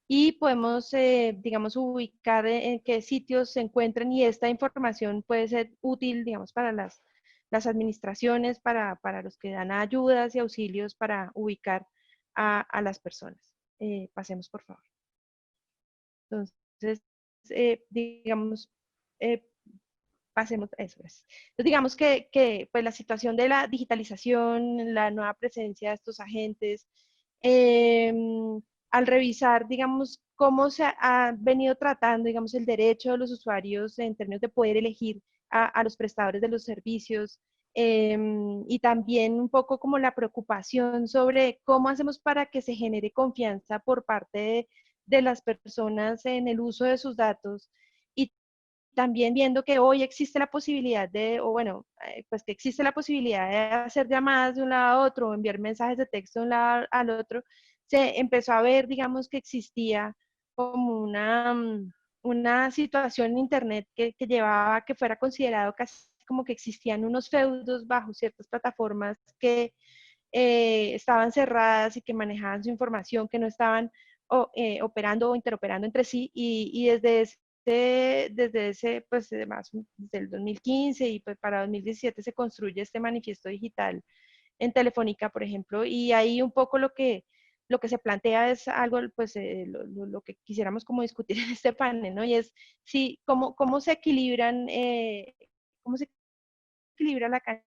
y podemos, digamos, ubicar en qué sitios se encuentran y esta información puede ser útil, digamos, para las administraciones, para los que dan ayudas y auxilios para ubicar a las personas. Pasemos, por favor. Entonces, digamos, eh, pasemos, eso es. Entonces, digamos que pues, la situación de la digitalización, la nueva presencia de estos agentes, eh, al revisar, digamos, cómo se ha venido tratando, digamos, el derecho de los usuarios en términos de poder elegir a los prestadores de los servicios, y también un poco como la preocupación sobre cómo hacemos para que se genere confianza por parte de las personas en el uso de sus datos y también viendo que hoy existe la posibilidad o bueno, pues que existe la posibilidad de hacer llamadas de un lado a otro o enviar mensajes de texto de un lado al otro, se empezó a ver, digamos, que existía como una situación en Internet que llevaba a que fuera considerado casi como que existían unos feudos bajo ciertas plataformas que estaban cerradas y que manejaban su información, que no estaban operando o interoperando entre sí y desde ese, pues más desde el 2015 y pues para 2017 se construye este manifiesto digital en Telefónica, por ejemplo, y ahí un poco lo que se plantea es algo, pues lo que quisiéramos como discutir en este panel, ¿no? Y es sí, cómo se equilibran, cómo se equilibra la cancha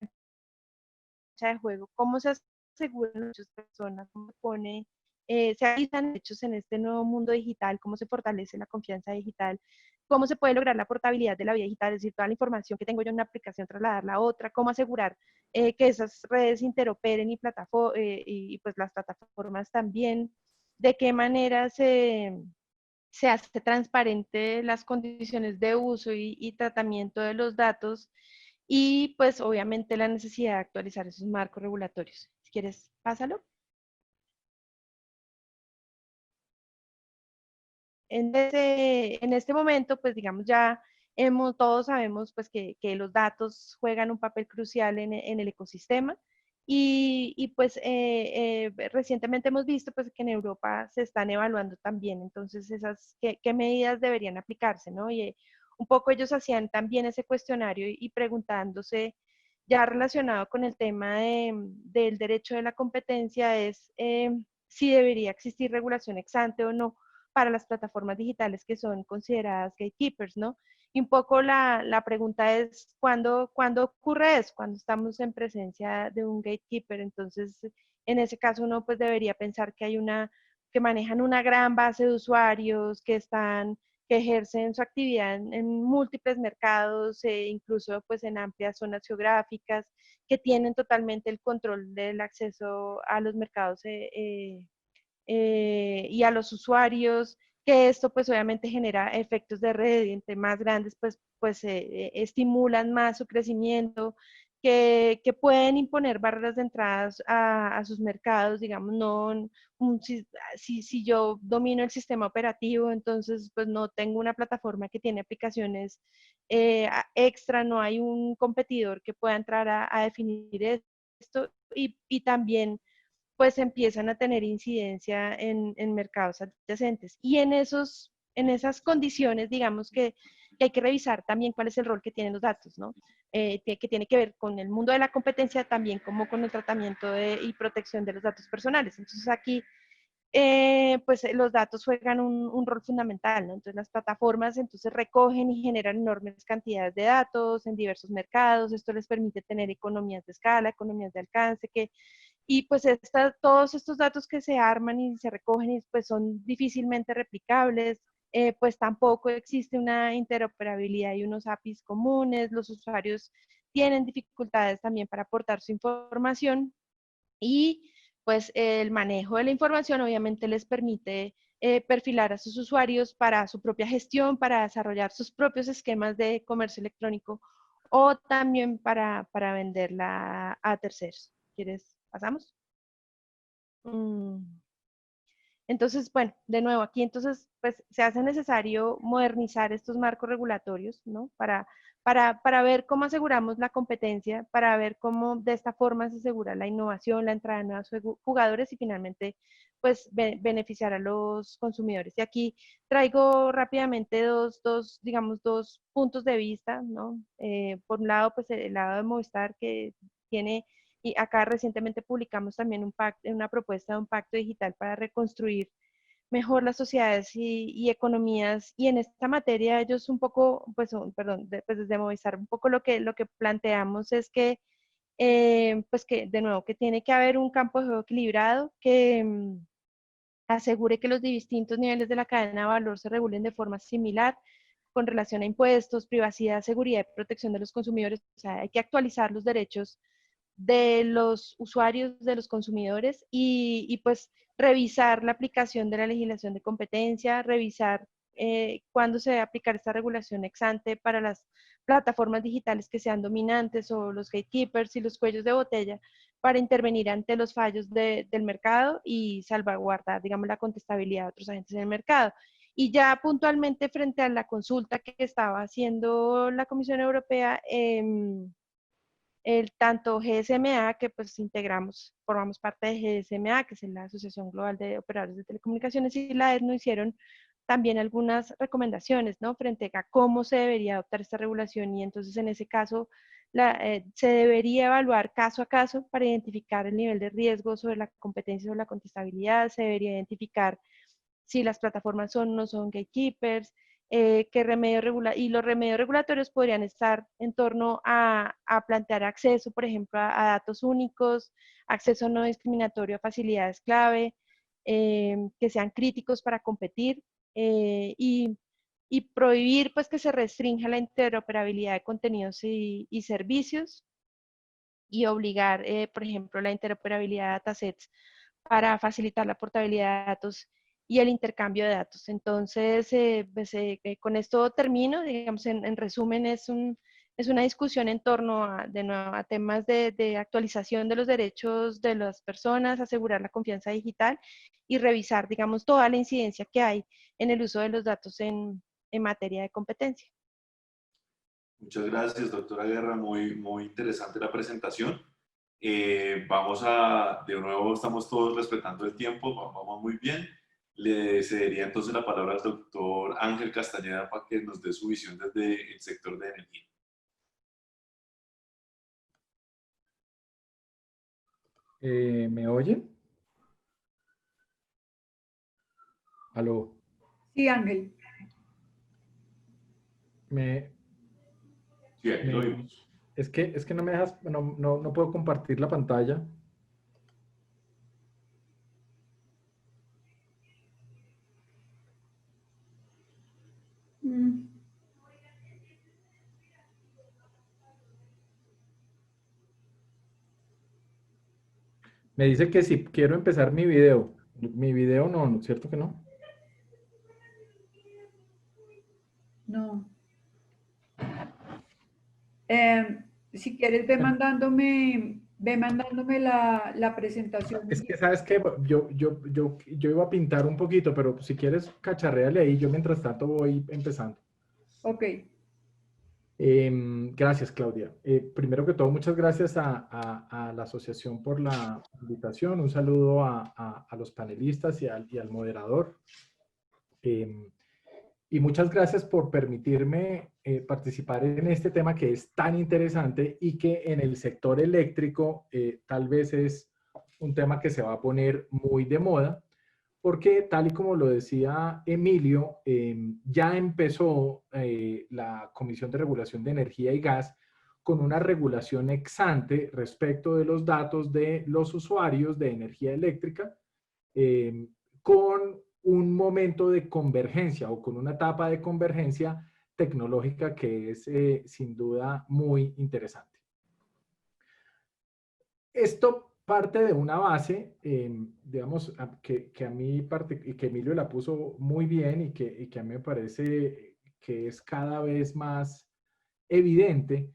de juego, cómo se aseguran muchas personas, cómo se pone, se realizan hechos en este nuevo mundo digital, cómo se fortalece la confianza digital, cómo se puede lograr la portabilidad de la vida digital, es decir, toda la información que tengo yo en una aplicación, trasladarla a otra, cómo asegurar que esas redes interoperen y pues las plataformas también, de qué manera se hace transparente las condiciones de uso y tratamiento de los datos y pues obviamente la necesidad de actualizar esos marcos regulatorios. Si quieres, pásalo. En este momento, pues digamos ya todos sabemos pues que los datos juegan un papel crucial en el ecosistema y pues recientemente hemos visto pues que en Europa se están evaluando también, entonces qué medidas deberían aplicarse, ¿no? Y un poco ellos hacían también ese cuestionario y preguntándose ya relacionado con el tema del derecho de la competencia es si debería existir regulación ex ante o no para las plataformas digitales que son consideradas gatekeepers, ¿no? Y un poco la pregunta es, ¿cuándo ocurre eso? Cuando estamos en presencia de un gatekeeper. Entonces, en ese caso uno pues debería pensar que que manejan una gran base de usuarios, que ejercen su actividad en múltiples mercados, incluso pues en amplias zonas geográficas, que tienen totalmente el control del acceso a los mercados y a los usuarios, que esto pues obviamente genera efectos de red y entre más grandes pues estimulan más su crecimiento, que pueden imponer barreras de entradas a sus mercados, digamos, no, si yo domino el sistema operativo, entonces pues no tengo una plataforma que tiene aplicaciones extra, no hay un competidor que pueda entrar a definir esto y también pues empiezan a tener incidencia en mercados adyacentes. Y en esas condiciones, digamos que hay que revisar también cuál es el rol que tienen los datos, ¿no? Que tiene que ver con el mundo de la competencia también como con el tratamiento y protección de los datos personales. Entonces aquí pues los datos juegan un rol fundamental, ¿no? Entonces las plataformas entonces recogen y generan enormes cantidades de datos en diversos mercados, esto les permite tener economías de escala, economías de alcance, y pues todos estos datos que se arman y se recogen pues son difícilmente replicables, pues tampoco existe una interoperabilidad y unos APIs comunes, los usuarios tienen dificultades también para aportar su información y pues el manejo de la información obviamente les permite perfilar a sus usuarios para su propia gestión, para desarrollar sus propios esquemas de comercio electrónico o también para venderla a terceros. ¿Quieres? ¿Pasamos? Mm. Entonces, bueno, de nuevo, aquí entonces, pues se hace necesario modernizar estos marcos regulatorios, ¿no? Para ver cómo aseguramos la competencia, para ver cómo de esta forma se asegura la innovación, la entrada de nuevos jugadores y finalmente, pues, beneficiar a los consumidores. Y aquí traigo rápidamente digamos, dos puntos de vista, ¿no? Por un lado, pues, el lado de Movistar que tiene y acá recientemente publicamos también una propuesta de un pacto digital para reconstruir mejor las sociedades y economías. Y en esta materia ellos un poco, pues, perdón, pues desde Movistar, un poco lo que planteamos es que, pues que, de nuevo, que tiene que haber un campo de juego equilibrado que asegure que los distintos niveles de la cadena de valor se regulen de forma similar con relación a impuestos, privacidad, seguridad y protección de los consumidores. O sea, hay que actualizar los derechos de los usuarios, de los consumidores y pues revisar la aplicación de la legislación de competencia, revisar cuándo se debe aplicar esta regulación ex ante para las plataformas digitales que sean dominantes o los gatekeepers y los cuellos de botella para intervenir ante los fallos del mercado y salvaguardar, digamos, la contestabilidad de otros agentes en el mercado. Y ya puntualmente frente a la consulta que estaba haciendo la Comisión Europea, tanto GSMA, que pues formamos parte de GSMA, que es la Asociación Global de Operadores de Telecomunicaciones, y la EDNO hicieron también algunas recomendaciones, ¿no? Frente a cómo se debería adoptar esta regulación y entonces en ese caso se debería evaluar caso a caso para identificar el nivel de riesgo sobre la competencia o la contestabilidad, se debería identificar si las plataformas son o no son gatekeepers, y los remedios regulatorios podrían estar en torno a plantear acceso, por ejemplo, a datos únicos, acceso no discriminatorio a facilidades clave, que sean críticos para competir y prohibir pues que se restrinja la interoperabilidad de contenidos y servicios y obligar, por ejemplo, la interoperabilidad de datasets para facilitar la portabilidad de datos y el intercambio de datos. Entonces, con esto termino, digamos, en resumen, es una discusión en torno a, de nuevo, a temas de actualización de los derechos de las personas, asegurar la confianza digital y revisar, digamos, toda la incidencia que hay en el uso de los datos en materia de competencia. Muchas gracias, doctora Guerra. Muy interesante la presentación. De nuevo, estamos todos respetando el tiempo, vamos muy bien. Le cedería entonces la palabra al doctor Ángel Castañeda para que nos dé su visión desde el sector de energía. ¿Me oyen? ¿Aló? Sí, Ángel. Sí, aquí lo vimos. Es que no me dejas, no puedo compartir la pantalla. Me dice que si quiero empezar mi video. Mi video no, ¿cierto que no? No. Si quieres, ve mandándome la presentación. Es que, ¿sabes qué? Yo iba a pintar un poquito, pero si quieres, cacharréale ahí. Yo mientras tanto voy empezando. Ok. Gracias, Claudia. Primero que todo, muchas gracias a la asociación por la invitación. Un saludo a los panelistas y al moderador. Y muchas gracias por permitirme participar en este tema que es tan interesante y que en el sector eléctrico tal vez es un tema que se va a poner muy de moda, porque tal y como lo decía Emilio, ya empezó la Comisión de Regulación de Energía y Gas con una regulación ex ante respecto de los datos de los usuarios de energía eléctrica, con un momento de convergencia o con una etapa de convergencia tecnológica que es sin duda muy interesante. Esto parte de una base, digamos, que a mí que Emilio la puso muy bien y que a mí me parece que es cada vez más evidente,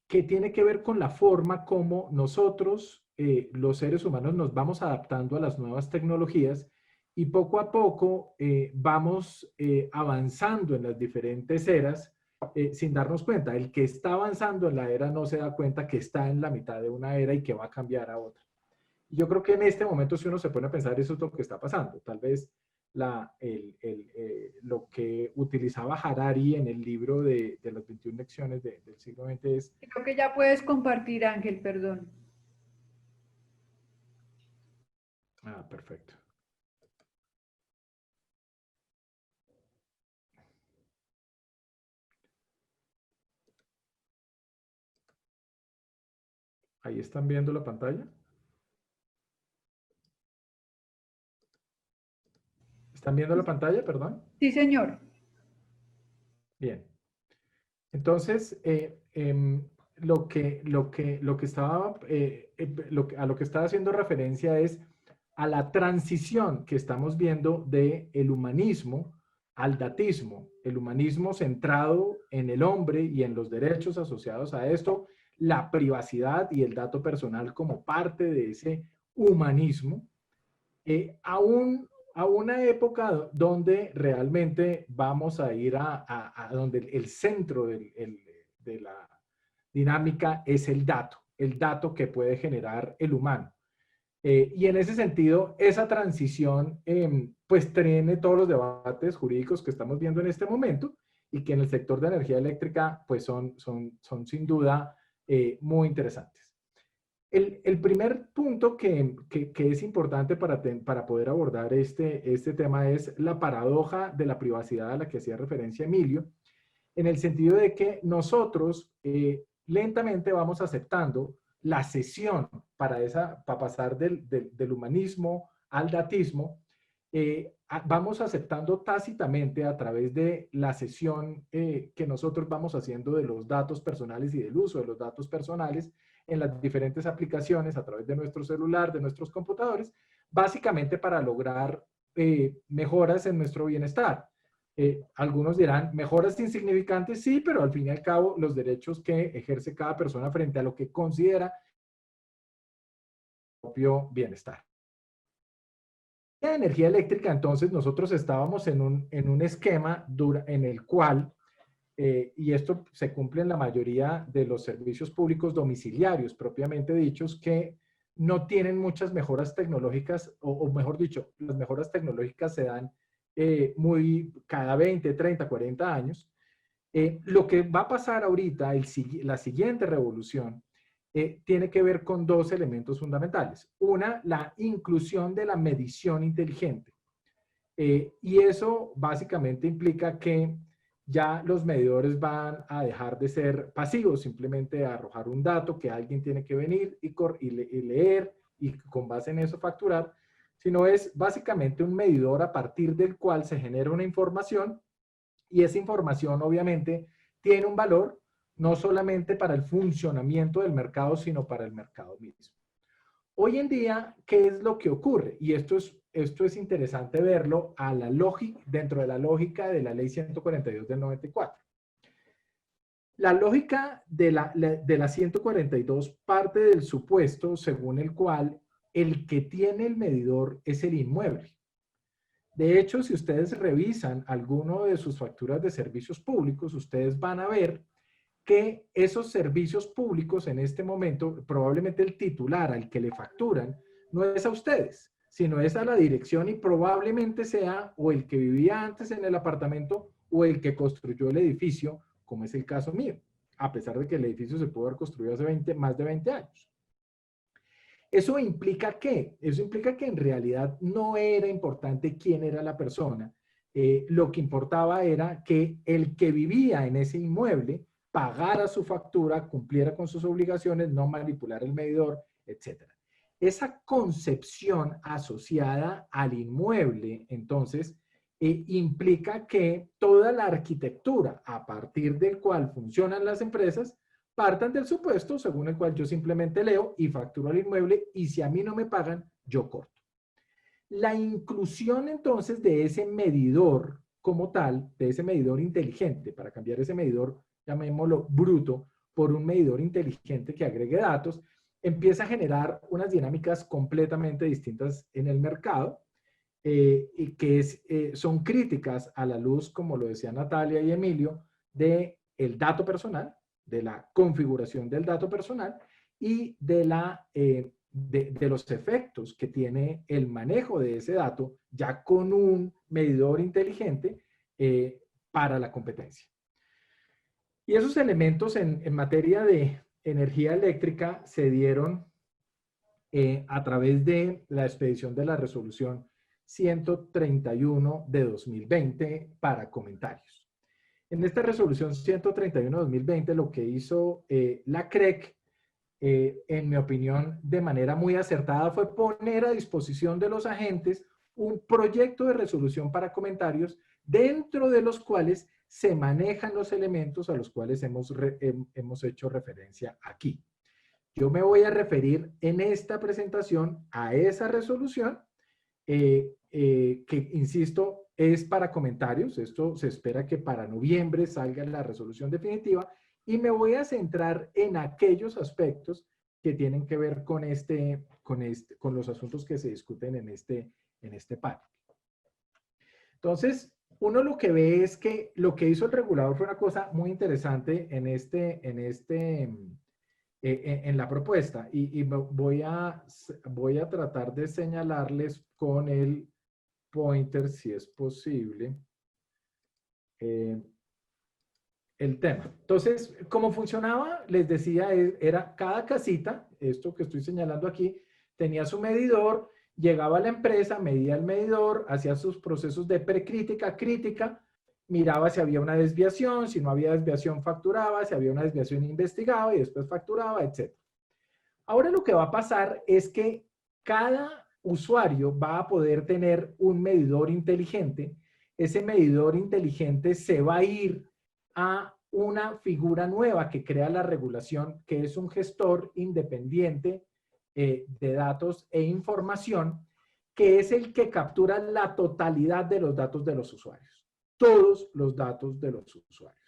que tiene que ver con la forma como nosotros, los seres humanos, nos vamos adaptando a las nuevas tecnologías y poco a poco vamos avanzando en las diferentes eras sin darnos cuenta. El que está avanzando en la era no se da cuenta que está en la mitad de una era y que va a cambiar a otra. Y yo creo que en este momento, si uno se pone a pensar, eso es lo que está pasando. Tal vez lo que utilizaba Harari en el libro de las 21 lecciones del siglo XX es... Creo que ya puedes compartir, Ángel, perdón. Ah, perfecto. ¿Ahí están viendo la pantalla? ¿Están viendo la pantalla, perdón? Sí, señor. Bien. Entonces, a lo que estaba haciendo referencia es a la transición que estamos viendo del humanismo al datismo. El humanismo centrado en el hombre y en los derechos asociados a esto, la privacidad y el dato personal como parte de ese humanismo, a una época donde realmente vamos a ir a donde el centro de la dinámica es el dato que puede generar el humano. Y en ese sentido, esa transición pues tiene todos los debates jurídicos que estamos viendo en este momento y que en el sector de energía eléctrica pues son sin duda muy interesantes. El primer punto que es importante para poder abordar este tema es la paradoja de la privacidad a la que hacía referencia Emilio, en el sentido de que nosotros lentamente vamos aceptando la cesión para pasar del humanismo al datismo, vamos aceptando tácitamente a través de la cesión que nosotros vamos haciendo de los datos personales y del uso de los datos personales en las diferentes aplicaciones a través de nuestro celular, de nuestros computadores, básicamente para lograr mejoras en nuestro bienestar. Algunos dirán, mejoras insignificantes, sí, pero al fin y al cabo los derechos que ejerce cada persona frente a lo que considera propio bienestar. La energía eléctrica, entonces, nosotros estábamos en un esquema en el cual, y esto se cumple en la mayoría de los servicios públicos domiciliarios, propiamente dichos, que no tienen muchas mejoras tecnológicas, o mejor dicho, las mejoras tecnológicas se dan cada 20, 30, 40 años. Lo que va a pasar ahorita, la siguiente revolución, tiene que ver con dos elementos fundamentales. Una, la inclusión de la medición inteligente. Y eso básicamente implica que ya los medidores van a dejar de ser pasivos, simplemente a arrojar un dato que alguien tiene que venir y leer y con base en eso facturar, sino es básicamente un medidor a partir del cual se genera una información y esa información obviamente tiene un valor no solamente para el funcionamiento del mercado, sino para el mercado mismo. Hoy en día, ¿qué es lo que ocurre? Y esto es interesante verlo dentro de la lógica de la Ley 142 del 94. La lógica de la 142 parte del supuesto según el cual el que tiene el medidor es el inmueble. De hecho, si ustedes revisan alguno de sus facturas de servicios públicos, ustedes van a ver que esos servicios públicos en este momento, probablemente el titular al que le facturan, no es a ustedes, sino es a la dirección y probablemente sea o el que vivía antes en el apartamento o el que construyó el edificio, como es el caso mío, a pesar de que el edificio se pudo haber construido hace más de 20 años. ¿Eso implica qué? Eso implica que en realidad no era importante quién era la persona. Lo que importaba era que el que vivía en ese inmueble pagara su factura, cumpliera con sus obligaciones, no manipular el medidor, etc. Esa concepción asociada al inmueble, entonces, implica que toda la arquitectura a partir del cual funcionan las empresas partan del supuesto según el cual yo simplemente leo y facturo al inmueble y si a mí no me pagan, yo corto. La inclusión entonces de ese medidor como tal, de ese medidor inteligente, para cambiar ese medidor, llamémoslo bruto, por un medidor inteligente que agregue datos, empieza a generar unas dinámicas completamente distintas en el mercado y que son críticas a la luz, como lo decía Natalia y Emilio, del dato personal, de la configuración del dato personal y de los efectos que tiene el manejo de ese dato ya con un medidor inteligente para la competencia. Y esos elementos en materia de energía eléctrica se dieron a través de la expedición de la resolución 131 de 2020 para comentarios. En esta resolución 131 de 2020 lo que hizo la CREC, en mi opinión, de manera muy acertada fue poner a disposición de los agentes un proyecto de resolución para comentarios dentro de los cuales se manejan los elementos a los cuales hemos hecho referencia aquí. Yo me voy a referir en esta presentación a esa resolución que, insisto, es para comentarios. Esto se espera que para noviembre salga la resolución definitiva y me voy a centrar en aquellos aspectos que tienen que ver con los asuntos que se discuten en este panel. Entonces, uno lo que ve es que lo que hizo el regulador fue una cosa muy interesante en la propuesta y voy a tratar de señalarles con el pointer, si es posible, el tema. Entonces, ¿cómo funcionaba? Les decía, era cada casita, esto que estoy señalando aquí, tenía su medidor, llegaba a la empresa, medía el medidor, hacía sus procesos de precrítica, crítica, miraba si había una desviación, si no había desviación facturaba, si había una desviación investigaba y después facturaba, etc. Ahora lo que va a pasar es que cada usuario va a poder tener un medidor inteligente. Ese medidor inteligente se va a ir a una figura nueva que crea la regulación, que es un gestor independiente de datos e información, que es el que captura la totalidad de los datos de los usuarios. todos los datos de los usuarios.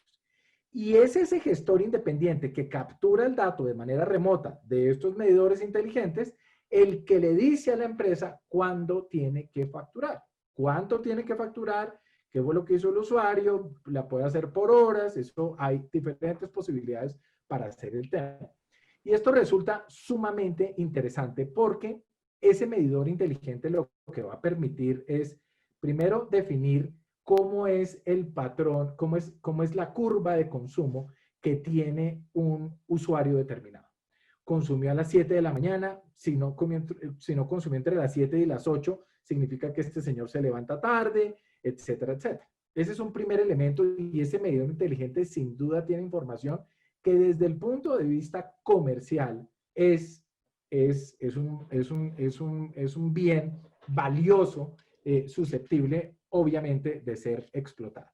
Y es ese gestor independiente que captura el dato de manera remota de estos medidores inteligentes el que le dice a la empresa cuándo tiene que facturar, cuánto tiene que facturar, qué fue lo que hizo el usuario, la puede hacer por horas, eso hay diferentes posibilidades para hacer el tema. Y esto resulta sumamente interesante porque ese medidor inteligente lo que va a permitir es, primero, definir cómo es el patrón, cómo es la curva de consumo que tiene un usuario determinado. Consumió a las 7 de la mañana, si no consumió entre las 7 y las 8, significa que este señor se levanta tarde, etcétera, etcétera. Ese es un primer elemento y ese medidor inteligente sin duda tiene información que desde el punto de vista comercial es un bien valioso, susceptible obviamente de ser explotado.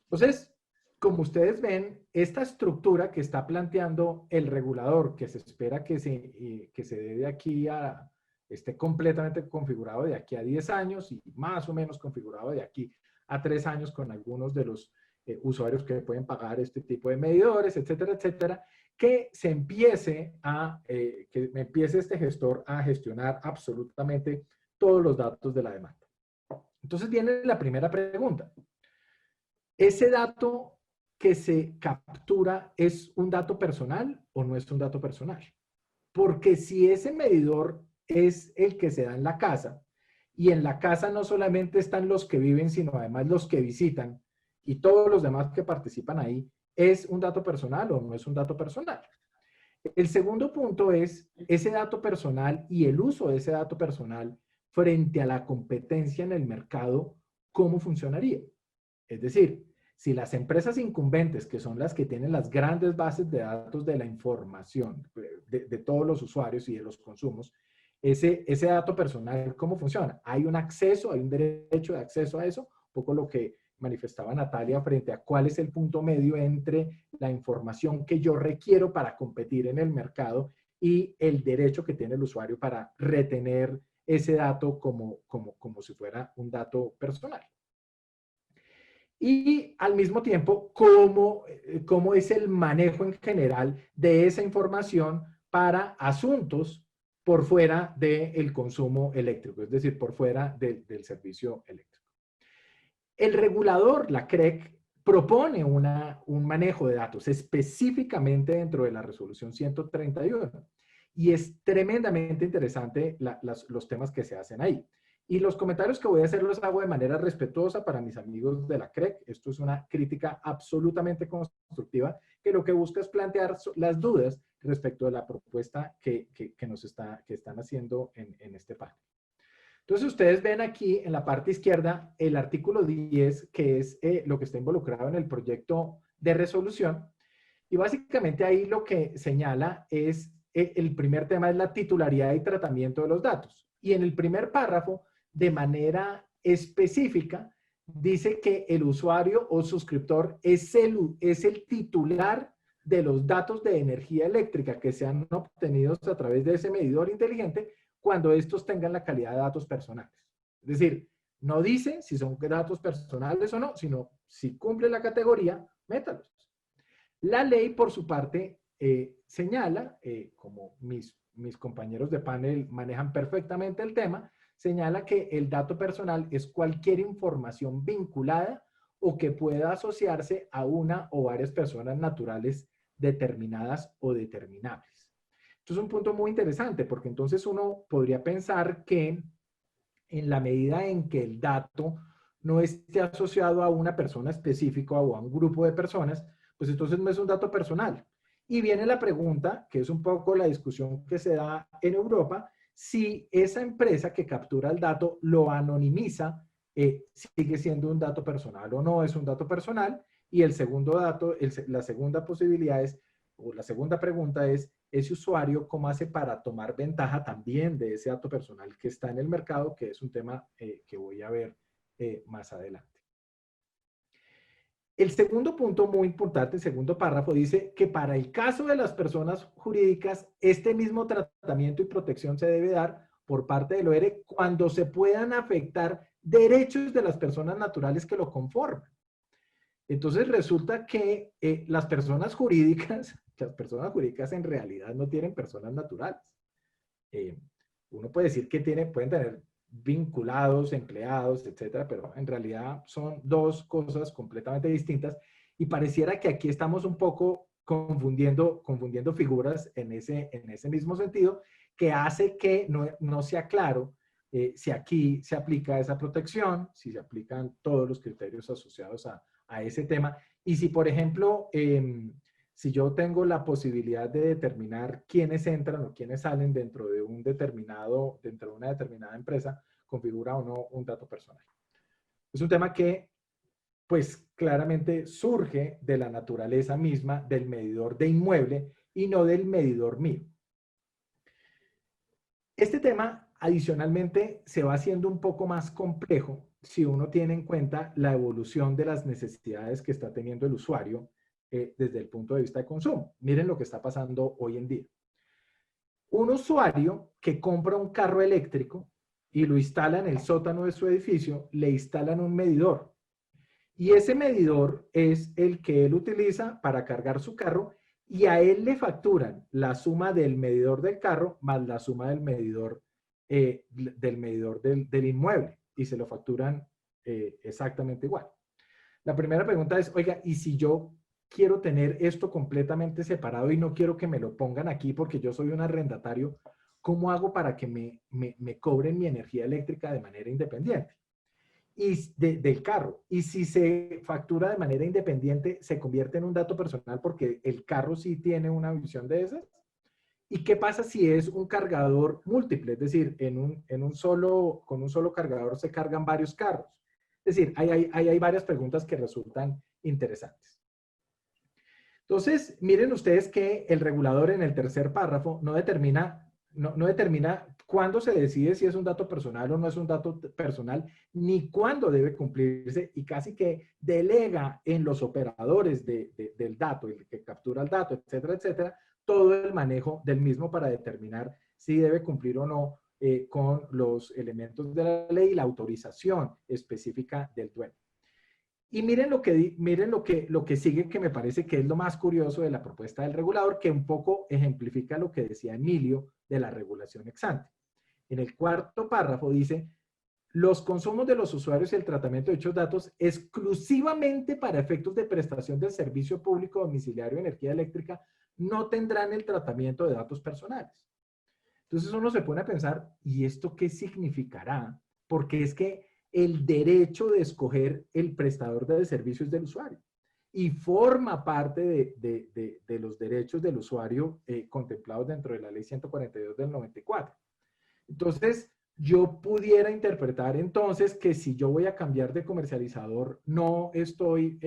Entonces, como ustedes ven, esta estructura que está planteando el regulador, que se espera que se dé de aquí a, esté completamente configurado de aquí a 10 años y más o menos configurado de aquí a 3 años con algunos de los usuarios que pueden pagar este tipo de medidores, etcétera, etcétera, que empiece este gestor a gestionar absolutamente todos los datos de la demanda. Entonces viene la primera pregunta. ¿Ese dato que se captura es un dato personal o no es un dato personal? Porque si ese medidor es el que se da en la casa, y en la casa no solamente están los que viven, sino además los que visitan, y todos los demás que participan ahí, ¿es un dato personal o no es un dato personal? El segundo punto es ese dato personal y el uso de ese dato personal frente a la competencia en el mercado, ¿cómo funcionaría? Es decir, si las empresas incumbentes, que son las que tienen las grandes bases de datos de la información de todos los usuarios y de los consumos, ese dato personal, ¿cómo funciona? ¿Hay un acceso, hay un derecho de acceso a eso? Un poco lo que manifestaba Natalia frente a cuál es el punto medio entre la información que yo requiero para competir en el mercado y el derecho que tiene el usuario para retener ese dato como si fuera un dato personal. Y al mismo tiempo, cómo es el manejo en general de esa información para asuntos por fuera del consumo eléctrico, es decir, por fuera del servicio eléctrico. El regulador, la CREC, propone un manejo de datos específicamente dentro de la resolución 131 y es tremendamente interesante los temas que se hacen ahí. Y los comentarios que voy a hacer los hago de manera respetuosa para mis amigos de la CREC. Esto es una crítica absolutamente constructiva que lo que busca es plantear las dudas respecto de la propuesta que están haciendo en este panel. Entonces ustedes ven aquí en la parte izquierda el artículo 10, que es lo que está involucrado en el proyecto de resolución. Y básicamente ahí lo que señala es, el primer tema es la titularidad y tratamiento de los datos. Y en el primer párrafo, de manera específica, dice que el usuario o suscriptor es el titular de los datos de energía eléctrica que sean obtenidos a través de ese medidor inteligente cuando estos tengan la calidad de datos personales. Es decir, no dice si son datos personales o no, sino si cumple la categoría, métalos. La ley, por su parte, señala, como mis compañeros de panel manejan perfectamente el tema, señala que el dato personal es cualquier información vinculada o que pueda asociarse a una o varias personas naturales determinadas o determinables. Esto es un punto muy interesante porque entonces uno podría pensar que en la medida en que el dato no esté asociado a una persona específica o a un grupo de personas, pues entonces no es un dato personal. Y viene la pregunta, que es un poco la discusión que se da en Europa, si esa empresa que captura el dato lo anonimiza, sigue siendo un dato personal o no es un dato personal. Y el segundo dato, la segunda posibilidad es, o la segunda pregunta es, ese usuario, ¿cómo hace para tomar ventaja también de ese dato personal que está en el mercado? Que es un tema que voy a ver más adelante. El segundo punto muy importante, el segundo párrafo, dice que para el caso de las personas jurídicas, este mismo tratamiento y protección se debe dar por parte del OERE cuando se puedan afectar derechos de las personas naturales que lo conforman. Entonces resulta que las personas jurídicas en realidad no tienen personas naturales. Uno puede decir que pueden tener vinculados, empleados, etcétera, pero en realidad son dos cosas completamente distintas y pareciera que aquí estamos un poco confundiendo figuras en ese mismo sentido, que hace que no sea claro si aquí se aplica esa protección, si se aplican todos los criterios asociados a ese tema, y si, por ejemplo, si yo tengo la posibilidad de determinar quiénes entran o quiénes salen dentro de una determinada empresa, configura o no un dato personal. Es un tema que, pues, claramente surge de la naturaleza misma del medidor de inmueble y no del medidor mío. Este tema, adicionalmente, se va haciendo un poco más complejo si uno tiene en cuenta la evolución de las necesidades que está teniendo el usuario desde el punto de vista de consumo. Miren lo que está pasando hoy en día. Un usuario que compra un carro eléctrico y lo instala en el sótano de su edificio, le instalan un medidor. Y ese medidor es el que él utiliza para cargar su carro y a él le facturan la suma del medidor del carro más la suma del medidor del inmueble y se lo facturan exactamente igual. La primera pregunta es, oiga, ¿y si yo quiero tener esto completamente separado y no quiero que me lo pongan aquí porque yo soy un arrendatario, ¿cómo hago para que me cobren mi energía eléctrica de manera independiente? Y del carro. Y si se factura de manera independiente, se convierte en un dato personal porque el carro sí tiene una visión de esas. ¿Y qué pasa si es un cargador múltiple? Es decir, con un solo cargador se cargan varios carros. Es decir, hay varias preguntas que resultan interesantes. Entonces, miren ustedes que el regulador en el tercer párrafo no determina cuándo se decide si es un dato personal o no es un dato personal, ni cuándo debe cumplirse, y casi que delega en los operadores del dato, el que captura el dato, etcétera, etcétera, todo el manejo del mismo para determinar si debe cumplir o no con los elementos de la ley y la autorización específica del dueño. Y miren lo que sigue, que me parece que es lo más curioso de la propuesta del regulador, que un poco ejemplifica lo que decía Emilio de la regulación ex ante. En el cuarto párrafo dice, los consumos de los usuarios y el tratamiento de dichos datos exclusivamente para efectos de prestación del servicio público domiciliario de energía eléctrica no tendrán el tratamiento de datos personales. Entonces uno se pone a pensar, ¿y esto qué significará? Porque es que el derecho de escoger el prestador de servicios del usuario y forma parte de los derechos del usuario contemplados dentro de la ley 142 del 94. Entonces, yo pudiera interpretar entonces que si yo voy a cambiar de comercializador, no estoy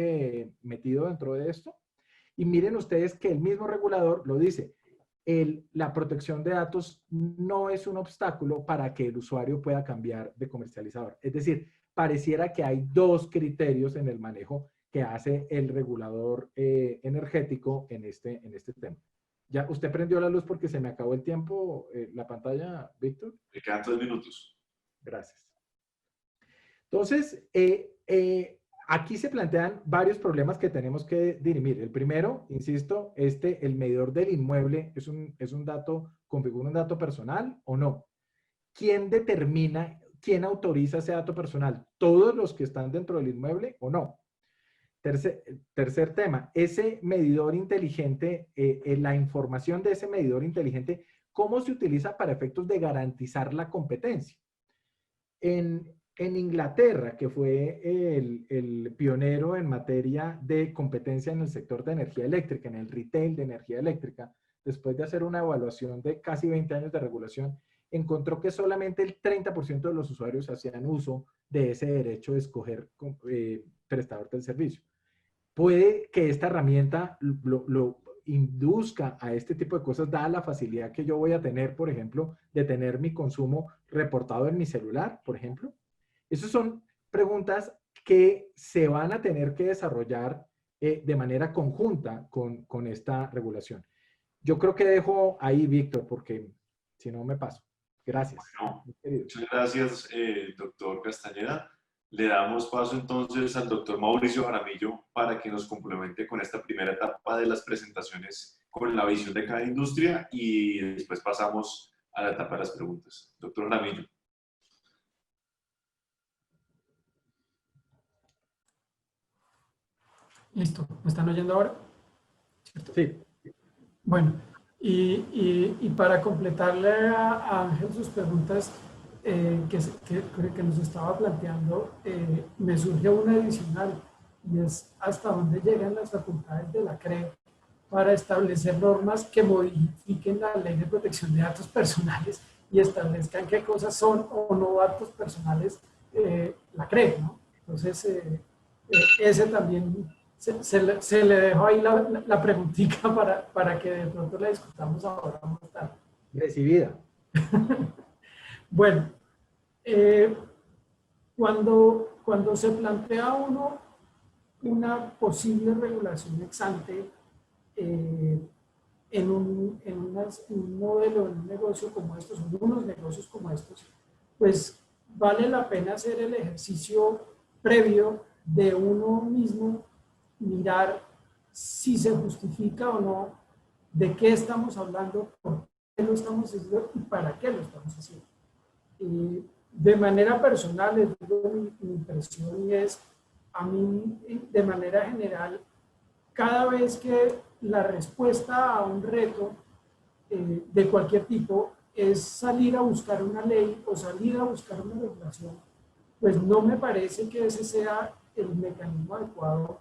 metido dentro de esto. Y miren ustedes que el mismo regulador lo dice, la protección de datos no es un obstáculo para que el usuario pueda cambiar de comercializador. Es decir, pareciera que hay dos criterios en el manejo que hace el regulador energético en este tema. ¿Ya usted prendió la luz porque se me acabó el tiempo, la pantalla, Víctor? Me quedan 3 minutos. Gracias. Entonces, aquí se plantean varios problemas que tenemos que dirimir. El primero, insisto, el medidor del inmueble es un dato, configura un dato personal o no. ¿Quién determina, quién autoriza ese dato personal? ¿Todos los que están dentro del inmueble o no? Tercer tema, ese medidor inteligente, la información de ese medidor inteligente, ¿cómo se utiliza para efectos de garantizar la competencia? En Inglaterra, que fue el pionero en materia de competencia en el sector de energía eléctrica, en el retail de energía eléctrica, después de hacer una evaluación de casi 20 años de regulación, encontró que solamente el 30% de los usuarios hacían uso de ese derecho de escoger prestador del servicio. Puede que esta herramienta lo induzca a este tipo de cosas, dada la facilidad que yo voy a tener, por ejemplo, de tener mi consumo reportado en mi celular, por ejemplo. Esas son preguntas que se van a tener que desarrollar de manera conjunta con esta regulación. Yo creo que dejo ahí, Víctor, porque si no me paso. Gracias. Bueno, mi querido. muchas gracias, doctor Castañeda. Le damos paso entonces al doctor Mauricio Jaramillo para que nos complemente con esta primera etapa de las presentaciones con la visión de cada industria y después pasamos a la etapa de las preguntas. Doctor Jaramillo. Listo, ¿me están oyendo ahora? ¿Cierto? Sí. Bueno, y para completarle a Ángel sus preguntas que nos estaba planteando, me surgió una adicional y es hasta dónde llegan las facultades de la CRE para establecer normas que modifiquen la ley de protección de datos personales y establezcan qué cosas son o no datos personales la CRE, ¿no? Entonces, ese también se le dejó ahí la preguntita para que de pronto la discutamos ahora más tarde. Recibida. Bueno, cuando se plantea uno una posible regulación ex ante en un modelo, en un negocio como estos, en unos negocios como estos, pues vale la pena hacer el ejercicio previo de uno mismo, mirar si se justifica o no, de qué estamos hablando, por qué lo estamos haciendo y para qué lo estamos haciendo. De manera personal, les digo mi impresión y es, a mí, de manera general, cada vez que la respuesta a un reto de cualquier tipo es salir a buscar una ley o salir a buscar una regulación, pues no me parece que ese sea el mecanismo adecuado,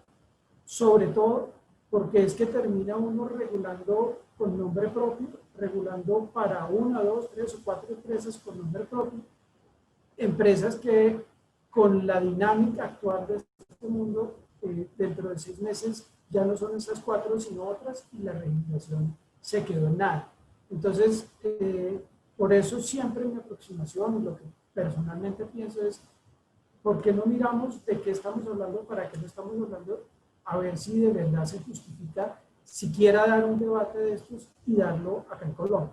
sobre todo porque es que termina uno regulando con nombre propio, regulando para 1, 2, 3 o 4 empresas con nombre propio, empresas que con la dinámica actual de este mundo, dentro de 6 meses ya no son esas 4 sino otras y la registración se quedó en nada. Entonces, por eso siempre mi aproximación, lo que personalmente pienso es, ¿por qué no miramos de qué estamos hablando, para qué no estamos hablando? A ver si de verdad se justifica siquiera dar un debate de estos y darlo acá en Colombia.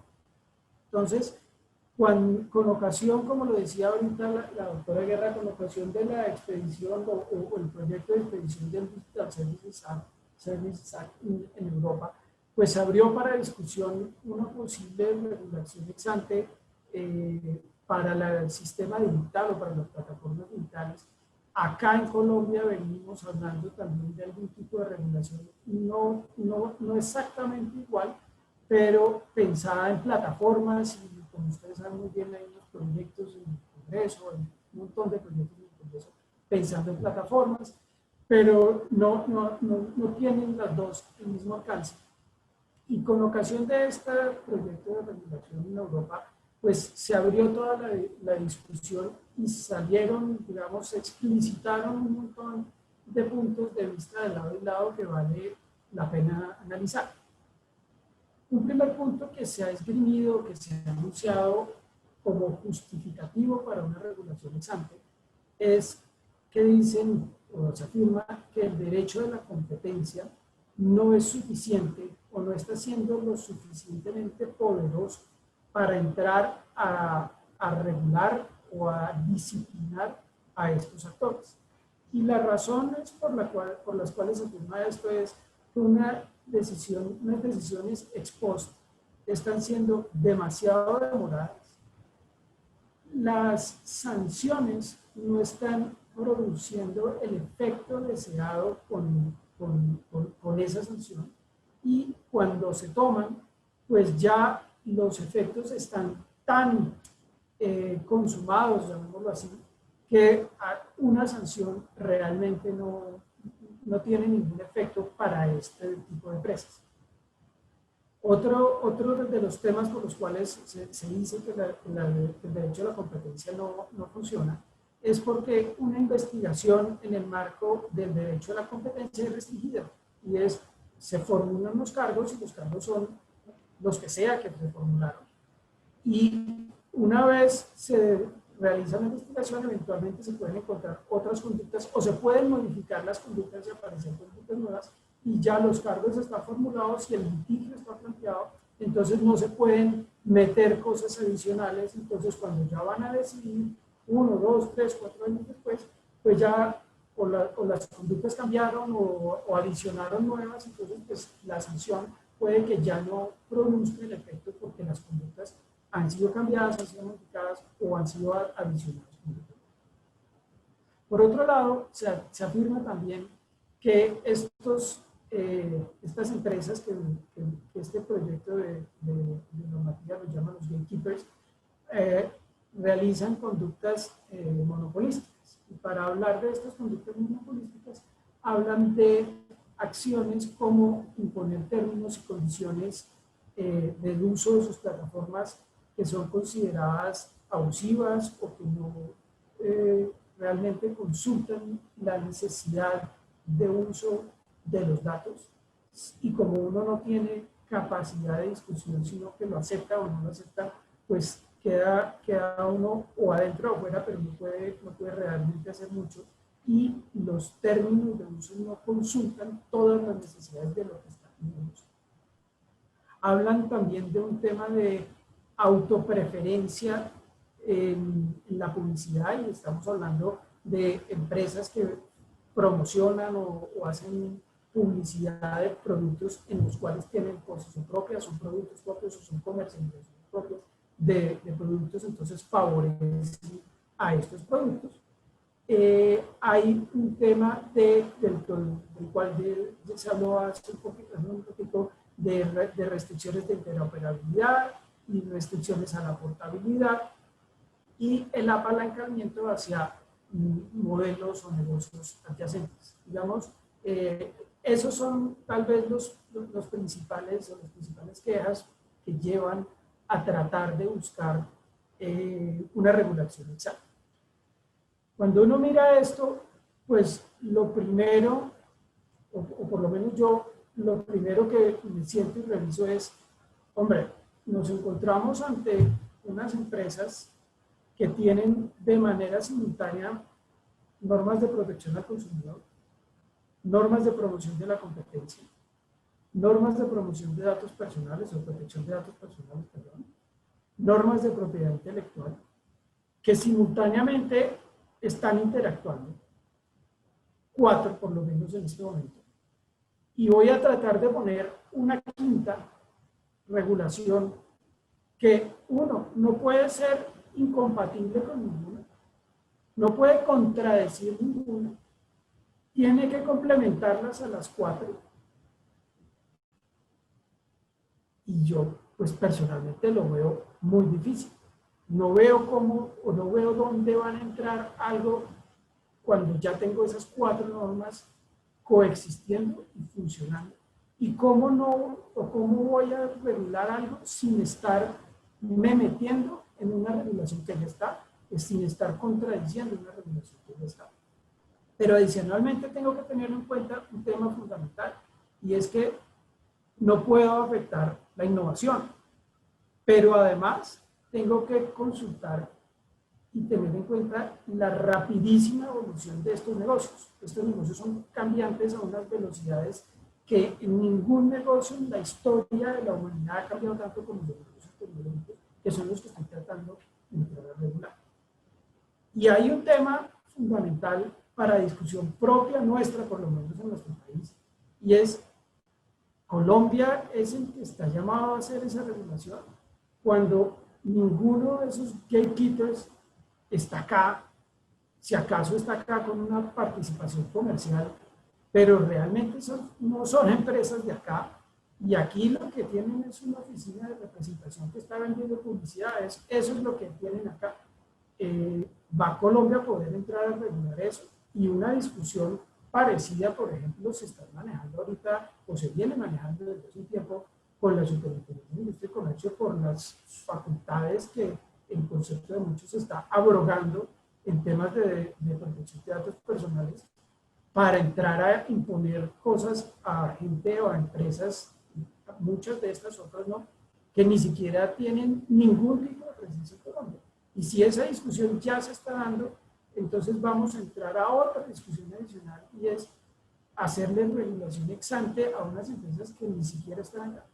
Entonces, con ocasión, como lo decía ahorita la doctora Guerra, con ocasión de la expedición o el proyecto de expedición del Digital Services Act en Europa, pues se abrió para discusión una posible regulación ex ante para el sistema digital o para las plataformas digitales. Acá en Colombia venimos hablando también de algún tipo de regulación, no exactamente igual, pero pensada en plataformas y como ustedes saben muy bien hay unos proyectos en el Congreso, hay un montón de proyectos en el Congreso pensando en plataformas, pero no tienen las dos el mismo alcance. Y con ocasión de este proyecto de regulación en Europa, pues se abrió toda la discusión y salieron, digamos, se explicitaron un montón de puntos de vista de lado y lado que vale la pena analizar. Un primer punto que se ha esgrimido, que se ha anunciado como justificativo para una regulación ex ante, es que dicen o se afirma que el derecho de la competencia no es suficiente o no está siendo lo suficientemente poderoso para entrar a regular o a disciplinar a estos actores. Y las razones por las cuales se afirma esto es que unas decisiones ex post están siendo demasiado demoradas, las sanciones no están produciendo el efecto deseado con esa sanción y cuando se toman, pues ya los efectos están tan consumados, llamémoslo así, que una sanción realmente no tiene ningún efecto para este tipo de empresas. Otro de los temas por los cuales se dice que el derecho a la competencia no funciona es porque una investigación en el marco del derecho a la competencia es restringida y se formulan los cargos y los cargos son los que sea que se formularon. Y una vez se realiza la investigación, eventualmente se pueden encontrar otras conductas o se pueden modificar las conductas y aparecer conductas nuevas y ya los cargos están formulados y el litigio está planteado, entonces no se pueden meter cosas adicionales. Entonces cuando ya van a decidir 1, 2, 3, 4 años después, pues ya o las conductas cambiaron o adicionaron nuevas, entonces pues la sanción puede que ya no produzca el efecto porque las conductas han sido cambiadas, han sido modificadas o han sido adicionadas. Por otro lado, se afirma también que estas empresas que este proyecto de normativa lo llaman los gatekeepers, realizan conductas monopolísticas. Y para hablar de estas conductas monopolísticas, hablan de acciones como imponer términos y condiciones del uso de sus plataformas que son consideradas abusivas o que no realmente consultan la necesidad de uso de los datos, y como uno no tiene capacidad de discusión, sino que lo acepta o no lo acepta, pues queda uno o adentro o afuera, pero no puede realmente hacer mucho, y los términos de uso no consultan todas las necesidades de lo que está en uso. Hablan también de un tema de autopreferencia en la publicidad, y estamos hablando de empresas que promocionan o hacen publicidad de productos en los cuales tienen posición propia, son productos propios o son comercializaciones propias de productos, entonces favorecen a estos productos. Hay un tema del cual se habló hace un poquito de restricciones de interoperabilidad y restricciones a la portabilidad y el apalancamiento hacia modelos o negocios adyacentes. Digamos, esos son tal vez las principales quejas que llevan a tratar de buscar una regulación exacta. Cuando uno mira esto, pues lo primero, o por lo menos yo, lo primero que me siento y reviso es, hombre, nos encontramos ante unas empresas que tienen de manera simultánea normas de protección al consumidor, normas de promoción de la competencia, normas de promoción de datos personales o protección de datos personales, perdón, normas de propiedad intelectual, que simultáneamente están interactuando, 4 por lo menos en este momento. Y voy a tratar de poner una quinta regulación que, uno, no puede ser incompatible con ninguna, no puede contradecir ninguna, tiene que complementarlas a las 4. Y yo, pues personalmente lo veo muy difícil. No veo cómo o no veo dónde van a entrar algo cuando ya tengo esas 4 normas coexistiendo y funcionando. Y cómo no, o cómo voy a regular algo sin estar me metiendo en una regulación que ya está, sin estar contradiciendo una regulación que ya está. Pero adicionalmente tengo que tener en cuenta un tema fundamental, y es que no puedo afectar la innovación, pero además tengo que consultar y tener en cuenta la rapidísima evolución de estos negocios. Estos negocios son cambiantes a unas velocidades que en ningún negocio en la historia de la humanidad ha cambiado tanto como los negocios tecnológicos, que son los que están tratando de entrar a regular. Y hay un tema fundamental para discusión propia nuestra, por lo menos en nuestro país, y es Colombia es el que está llamado a hacer esa regulación cuando ninguno de esos gatekeepers está acá, si acaso está acá con una participación comercial, pero realmente no son empresas de acá, y aquí lo que tienen es una oficina de representación que está vendiendo publicidades. Eso es lo que tienen acá. ¿Va Colombia a poder entrar a regular eso? Y una discusión parecida, por ejemplo, se está manejando ahorita, o se viene manejando desde hace un tiempo, con la Superintendencia de Industria y Comercio, por las facultades que en concepto de muchos está abrogando en temas de protección de datos personales, para entrar a imponer cosas a gente o a empresas, muchas de estas, otras no, que ni siquiera tienen ningún tipo de presencia en Colombia. Y si esa discusión ya se está dando, entonces vamos a entrar a otra discusión adicional, y es hacerle regulación ex ante a unas empresas que ni siquiera están acá.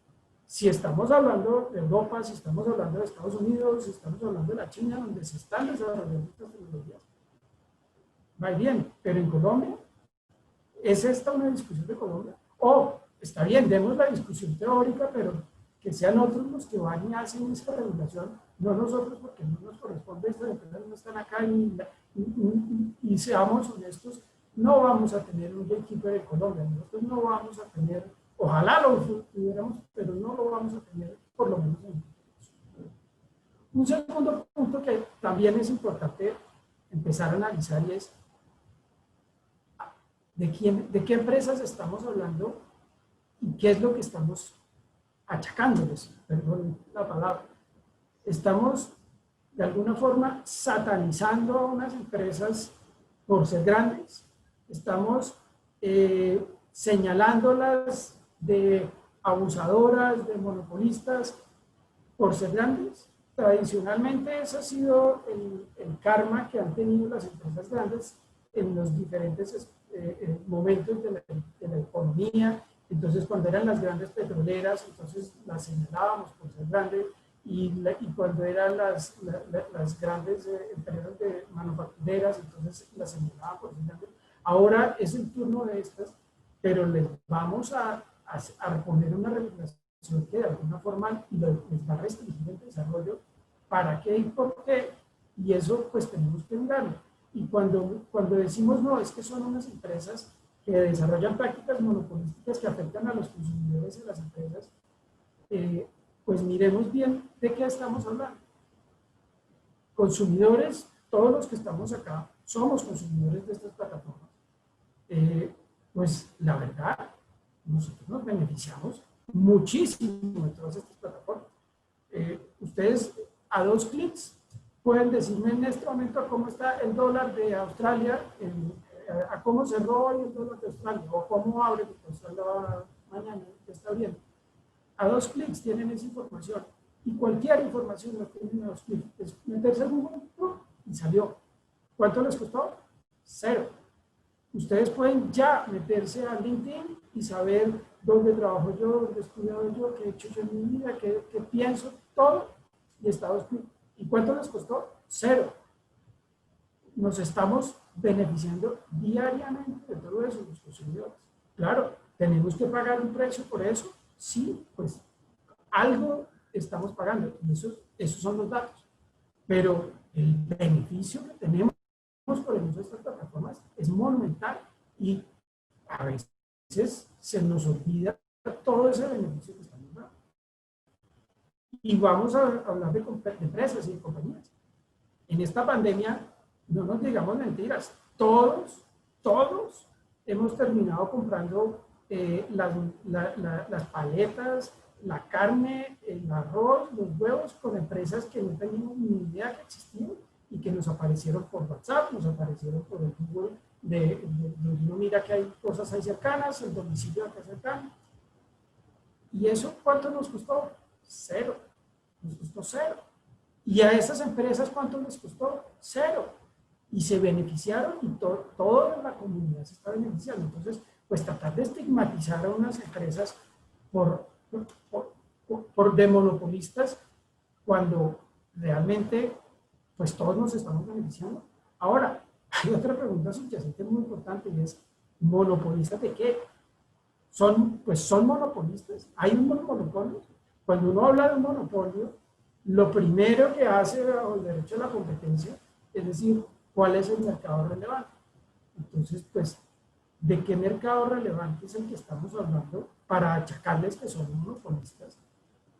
Si estamos hablando de Europa, si estamos hablando de Estados Unidos, si estamos hablando de la China, donde se están desarrollando estas tecnologías, va bien, pero en Colombia, ¿es esta una discusión de Colombia? O, está bien, demos la discusión teórica, pero que sean otros los que van y hacen esa regulación, no nosotros, porque no nos corresponde, estas empresas no están acá y seamos honestos, no vamos a tener un gatekeeper en Colombia, nosotros no vamos a tener, ojalá lo tuviéramos, pero no lo vamos a tener por lo menos en el futuro. Un segundo punto que también es importante empezar a analizar y es de qué empresas estamos hablando y qué es lo que estamos achacándoles, perdón la palabra. Estamos de alguna forma satanizando a unas empresas por ser grandes, estamos señalándolas de abusadoras, de monopolistas por ser grandes. Tradicionalmente ese ha sido el karma que han tenido las empresas grandes en los diferentes momentos de la economía. Entonces, cuando eran las grandes petroleras, entonces las señalábamos por ser grandes, y cuando eran las grandes empresas de manufactureras, entonces las señalábamos por ser grandes. Ahora es el turno de estas, pero les vamos a poner una regulación que de alguna forma les va a restringir el desarrollo. ¿Para qué y por qué? Y eso pues tenemos que mirarlo. Y cuando decimos no, es que son unas empresas que desarrollan prácticas monopolísticas que afectan a los consumidores y a las empresas, pues miremos bien de qué estamos hablando. Consumidores, todos los que estamos acá, somos consumidores de estas plataformas. Pues la verdad, nosotros nos beneficiamos muchísimo de todas estas plataformas. Ustedes a 2 clics pueden decirme en este momento cómo está el dólar de Australia, a cómo cerró hoy el dólar de Australia, o cómo abre, porque Australia va mañana, que está bien. A 2 clics tienen esa información, y cualquier información la tienen a 2 clics. Es meterse en Google y salió. ¿Cuánto les costó? 0. Ustedes pueden ya meterse a LinkedIn y saber dónde trabajo yo, dónde he estudiado yo, qué he hecho yo en mi vida, qué pienso, todo, y está a 2 clics. ¿Y cuánto les costó? 0. Nos estamos beneficiando diariamente de todo eso, los consumidores. Claro, ¿tenemos que pagar un precio por eso? Sí, pues algo estamos pagando, y esos son los datos. Pero el beneficio que tenemos por el uso de estas plataformas es monumental, y a veces se nos olvida todo ese beneficio que estamos dando. Y vamos a hablar de empresas y de compañías. En esta pandemia, no nos digamos mentiras, todos hemos terminado comprando las paletas, la carne, el arroz, los huevos con empresas que no teníamos ni idea que existían y que nos aparecieron por WhatsApp, nos aparecieron por el Google, uno mira que hay cosas ahí cercanas, el domicilio acá cercano. ¿Y eso cuánto nos costó? 0. Nos costó 0. ¿Y a esas empresas cuánto les costó? 0. Y se beneficiaron, y toda la comunidad se está beneficiando. Entonces, pues tratar de estigmatizar a unas empresas de monopolistas, cuando realmente pues todos nos estamos beneficiando. Ahora, hay otra pregunta subyacente muy importante, y es, ¿monopolistas de qué? ¿Son monopolistas? ¿Hay un monopolio? Cuando uno habla de un monopolio, lo primero que hace el derecho a la competencia es decir, ¿cuál es el mercado relevante? Entonces, pues, ¿de qué mercado relevante es el que estamos hablando para achacarles que son monopolistas?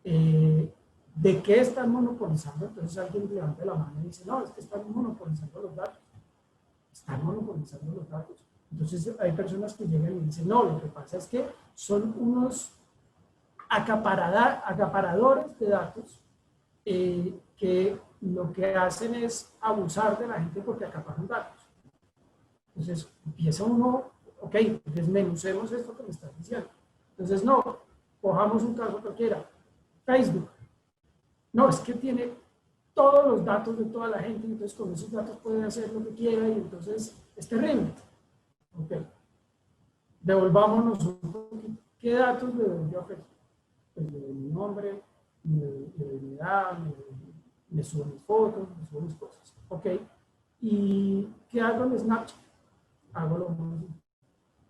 ¿De qué están monopolizando? Entonces alguien levanta la mano y dice, no, es que están monopolizando los datos. Están monopolizando los datos. Entonces hay personas que llegan y dicen, no, lo que pasa es que son unos acaparadores de datos que lo que hacen es abusar de la gente porque acaparan datos. Entonces empieza uno, ok, desmenucemos esto que me estás diciendo. Entonces no, cojamos un caso cualquiera, Facebook. No, es que tiene todos los datos de toda la gente, entonces con esos datos puede hacer lo que quiera, y entonces es terrible. Ok, devolvámonos un poquito. ¿Qué datos le devolvió a Facebook? pues le doy mi nombre, le doy mi edad, le subo mis fotos, le subo mis cosas, ¿ok? ¿Y qué hago en Snapchat? Hago lo mismo.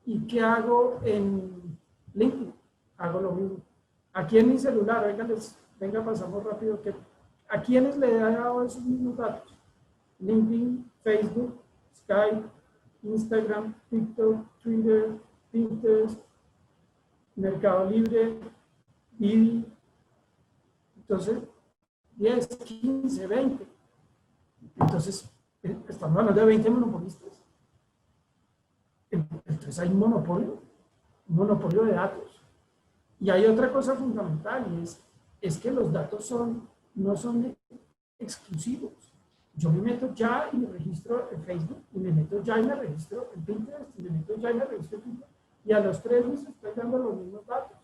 ¿Y qué hago en LinkedIn? Hago lo mismo. Aquí en mi celular, venga, pasamos rápido, ¿a quiénes le he dado esos mismos datos? LinkedIn, Facebook, Skype, Instagram, TikTok, Twitter, Pinterest, Mercado Libre, Didi. Entonces, 10, 15, 20. Entonces, estamos hablando de 20 monopolistas. Entonces hay un monopolio de datos. Y hay otra cosa fundamental, y es que los datos no son exclusivos. Yo me meto ya y me registro en Facebook, y me meto ya y me registro en Pinterest, y me meto ya y me registro en Twitter, y a los 3 meses estoy dando los mismos datos.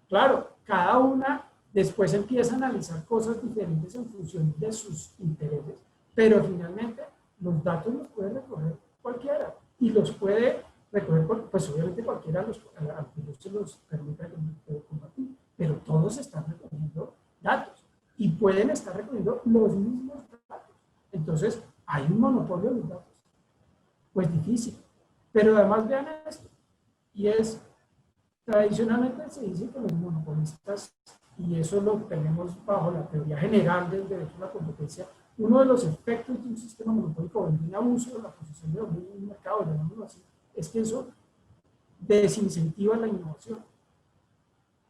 Claro, cada una después empieza a analizar cosas diferentes en función de sus intereses, pero finalmente los datos los puede recoger cualquiera, y los puede recoger, pues obviamente cualquiera a los que se los permita compartir, pero todos están recogiendo datos, y pueden estar recogiendo los mismos datos. Entonces, hay un monopolio de los datos. Pues difícil. Pero además vean esto, y tradicionalmente se dice que los monopolistas, y eso lo tenemos bajo la teoría general del derecho a la competencia, uno de los efectos de un sistema monopólico o de un abuso de la posición de dominio en un mercado, llamémoslo así, es que eso desincentiva la innovación.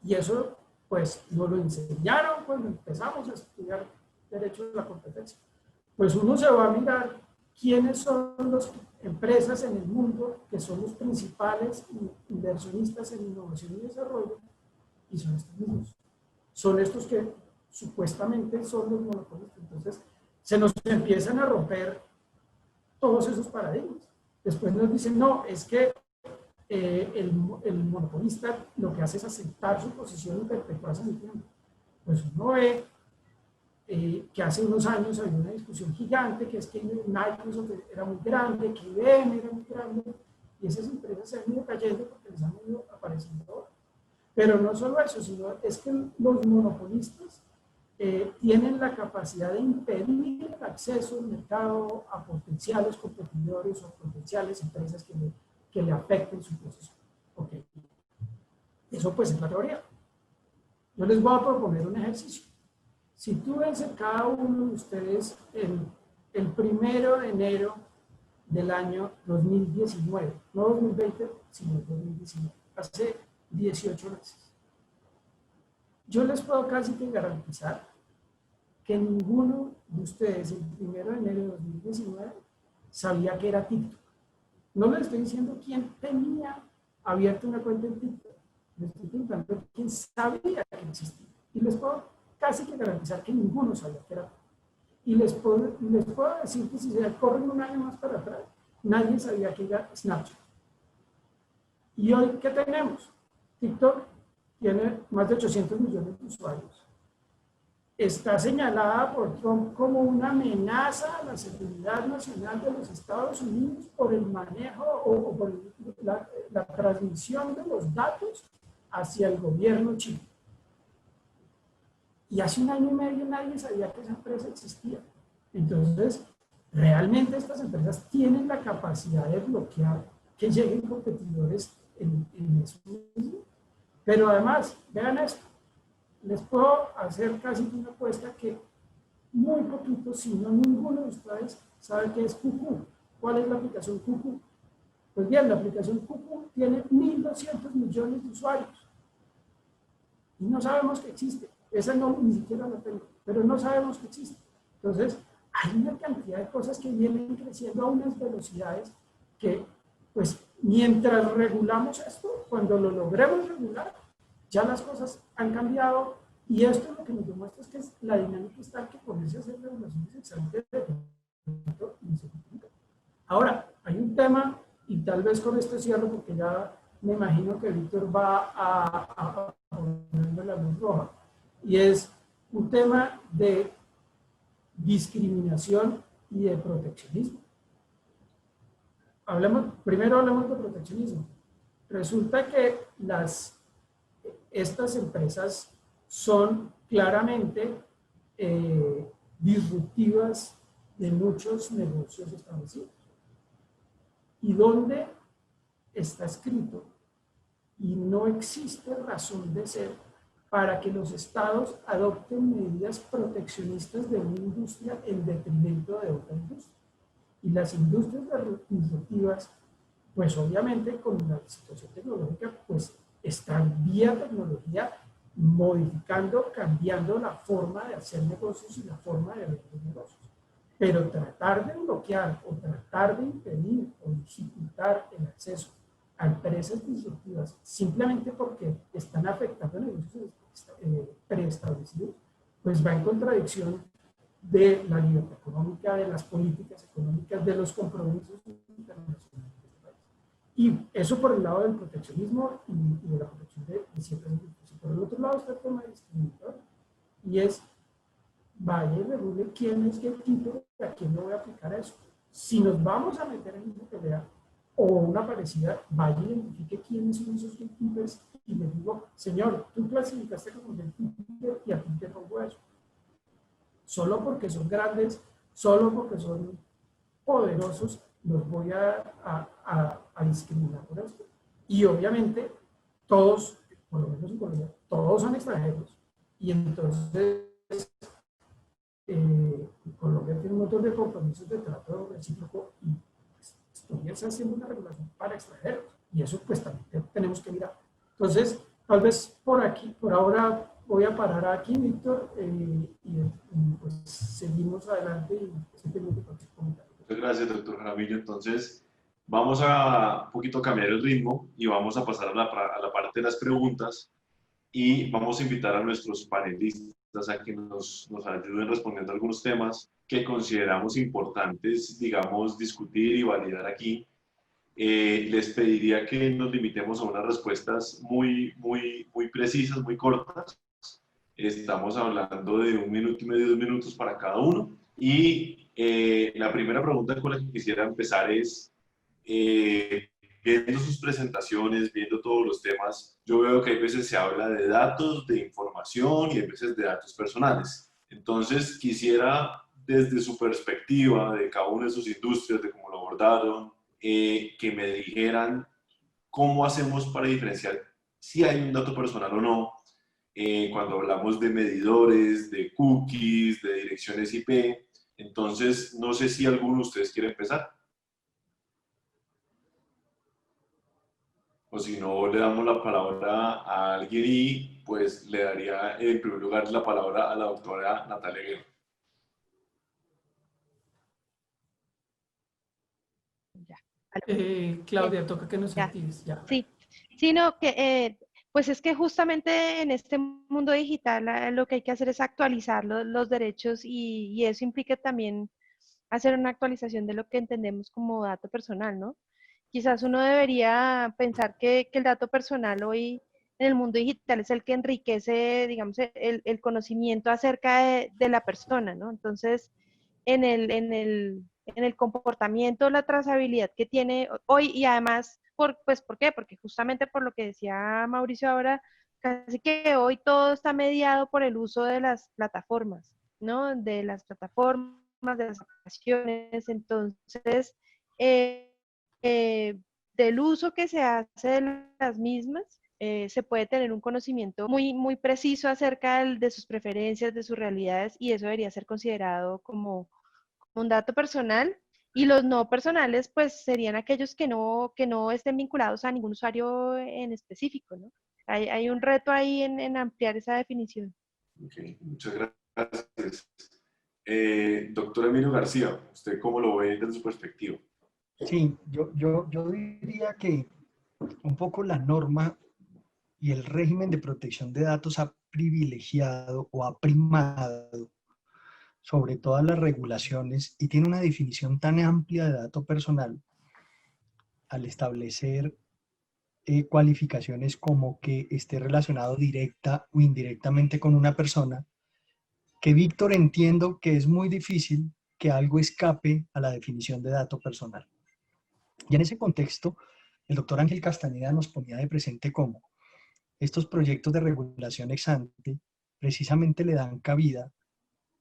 Y eso, pues, nos lo enseñaron cuando empezamos a estudiar derecho a la competencia. Pues uno se va a mirar quiénes son las empresas en el mundo que son los principales inversionistas en innovación y desarrollo, y son estos mismos. Son estos que supuestamente son los monopolistas. Entonces, se nos empiezan a romper todos esos paradigmas. Después nos dicen, no, es que el monopolista lo que hace es aceptar su posición y perpetuarse en el tiempo. Pues uno ve que hace unos años había una discusión gigante, que es que Microsoft era muy grande, que IBM era muy grande, y esas empresas se han ido cayendo porque les han ido apareciendo ahora. Pero no solo eso, sino es que los monopolistas tienen la capacidad de impedir el acceso al mercado a potenciales competidores o potenciales empresas que le afecten su posición. Okay. Eso pues es la teoría. Yo les voy a proponer un ejercicio. Si tú ves cada uno de ustedes el 1 de enero del año 2019, no 2020, sino 2019, hace 18 meses, yo les puedo casi que garantizar que ninguno de ustedes el 1 de enero de 2019 sabía que era TikTok. No les estoy diciendo quién tenía abierta una cuenta en TikTok, les estoy preguntando quién sabía que existía. Y les puedo casi que garantizar que ninguno sabía que era. Y les puedo decir que si se corren un año más para atrás, nadie sabía que era Snapchat. Y hoy, ¿qué tenemos? TikTok tiene más de 800 millones de usuarios. Está señalada por Trump como una amenaza a la seguridad nacional de los Estados Unidos por el manejo o por la transmisión de los datos hacia el gobierno chino. Y hace un año y medio nadie sabía que esa empresa existía. Entonces, realmente estas empresas tienen la capacidad de bloquear que lleguen competidores en eso mismo. Pero además, vean esto, les puedo hacer casi una apuesta que muy poquito, si no ninguno de ustedes sabe qué es QQ. ¿Cuál es la aplicación QQ? Pues bien, la aplicación QQ tiene 1.200 millones de usuarios. Y no sabemos que existe. Esa no, ni siquiera la tengo, pero no sabemos que existe. Entonces, hay una cantidad de cosas que vienen creciendo a unas velocidades que, pues, mientras regulamos esto, cuando lo logremos regular, ya las cosas han cambiado, y esto lo que nos demuestra es que la dinámica está que comienza a hacer regulaciones excelentes. Ahora, hay un tema, y tal vez con esto cierro, porque ya me imagino que Víctor va a ponerme la luz roja, y es un tema de discriminación y de proteccionismo. Primero hablemos de proteccionismo. Resulta que estas empresas son claramente disruptivas de muchos negocios establecidos. ¿Y dónde está escrito? Y no existe razón de ser para que los estados adopten medidas proteccionistas de una industria en detrimento de otra industria. Y las industrias disruptivas, pues obviamente con la situación tecnológica, pues están vía tecnología modificando, cambiando la forma de hacer negocios y la forma de ver los negocios. Pero tratar de bloquear o tratar de impedir o dificultar el acceso a empresas disruptivas simplemente porque están afectando a negocios preestablecidos, pues va en contradicción de la libertad económica, de las políticas económicas, de los compromisos internacionales de este país. Y eso por el lado del proteccionismo y de la protección de ciertas industrias. Y por el otro lado está el tema discriminatorio, y es, vaya y regule quién es gatekeeper y a quién le voy a aplicar eso. Si nos vamos a meter en una pelea o una parecida, vaya y identifique quiénes son esos gatekeepers y le digo, señor, tú clasificaste como gatekeeper y a ti te pongo eso. Solo porque son grandes, solo porque son poderosos, los voy a discriminar por esto. Y obviamente, todos, por lo menos en Colombia, todos son extranjeros. Y entonces, Colombia tiene un montón de compromisos de trato recíproco y Estonia está haciendo una regulación para extranjeros. Y eso pues también tenemos que mirar. Entonces, tal vez por aquí, por ahora voy a parar aquí, Víctor, y pues seguimos adelante y simplemente cualquier comentario. Muchas gracias, doctor Jaramillo. Entonces, vamos a un poquito cambiar el ritmo y vamos a pasar a la parte de las preguntas y vamos a invitar a nuestros panelistas a que nos ayuden respondiendo algunos temas que consideramos importantes, digamos, discutir y validar aquí. Les pediría que nos limitemos a unas respuestas muy precisas, muy cortas. Estamos hablando de 1 minuto y medio, 2 minutos para cada uno. Y la primera pregunta con la que quisiera empezar es, viendo sus presentaciones, viendo todos los temas, yo veo que hay veces se habla de datos, de información y hay veces de datos personales. Entonces, quisiera, desde su perspectiva, de cada una de sus industrias, de cómo lo abordaron, que me dijeran cómo hacemos para diferenciar si hay un dato personal o no, cuando hablamos de medidores, de cookies, de direcciones IP. Entonces, no sé si alguno de ustedes quiere empezar. O si no, le damos la palabra a alguien y pues le daría en primer lugar la palabra a la doctora Natalia Guerra. Claudia, toca que nos actives. Ya. Sí, sino que pues es que justamente en este mundo digital lo que hay que hacer es actualizar los derechos y eso implica también hacer una actualización de lo que entendemos como dato personal, ¿no? Quizás uno debería pensar que el dato personal hoy en el mundo digital es el que enriquece, digamos, el conocimiento acerca de la persona, ¿no? Entonces, en el comportamiento, la trazabilidad que tiene hoy y además, pues, ¿por qué? Porque justamente por lo que decía Mauricio ahora, casi que hoy todo está mediado por el uso de las plataformas, ¿no? De las plataformas, de las aplicaciones, entonces, del uso que se hace de las mismas, se puede tener un conocimiento muy preciso acerca de sus preferencias, de sus realidades, y eso debería ser considerado como un dato personal. Y los no personales, pues serían aquellos que no estén vinculados a ningún usuario en específico, ¿no? Hay un reto ahí en ampliar esa definición. Okay, muchas gracias. Doctor Emilio García, ¿usted cómo lo ve desde su perspectiva? Sí, yo diría que un poco la norma y el régimen de protección de datos ha privilegiado o ha primado sobre todas las regulaciones y tiene una definición tan amplia de dato personal al establecer cualificaciones como que esté relacionado directa o indirectamente con una persona, que Víctor, entiendo que es muy difícil que algo escape a la definición de dato personal. Y en ese contexto, el doctor Ángel Castañeda nos ponía de presente cómo estos proyectos de regulación ex ante precisamente le dan cabida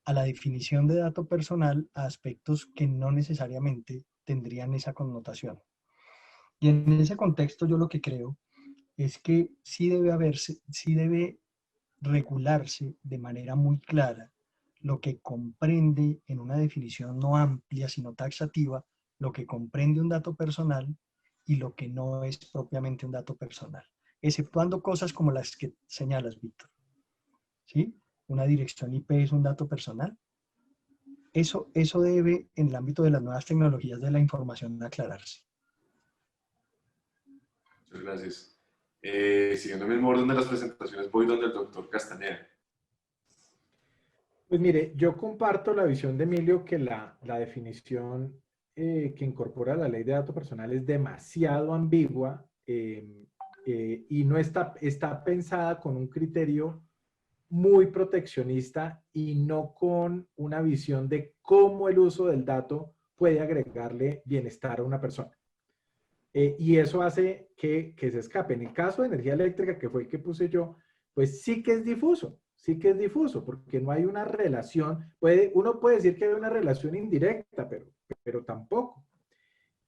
a la definición de dato personal a aspectos que no necesariamente tendrían esa connotación. Y en ese contexto yo lo que creo es que sí debe regularse de manera muy clara lo que comprende en una definición no amplia sino taxativa, lo que comprende un dato personal y lo que no es propiamente un dato personal, exceptuando cosas como las que señalas, Víctor. ¿Sí? Una dirección IP es un dato personal. Eso debe, en el ámbito de las nuevas tecnologías de la información, aclararse. Muchas gracias. Siguiendo el mismo orden de las presentaciones, voy donde el doctor Castañeda. Pues mire, yo comparto la visión de Emilio que la definición que incorpora la ley de datos personal es demasiado ambigua y no está pensada con un criterio muy proteccionista y no con una visión de cómo el uso del dato puede agregarle bienestar a una persona. Y eso hace que se escape. En el caso de energía eléctrica, que fue el que puse yo, pues sí que es difuso, porque no hay una relación. Uno puede decir que hay una relación indirecta, pero tampoco.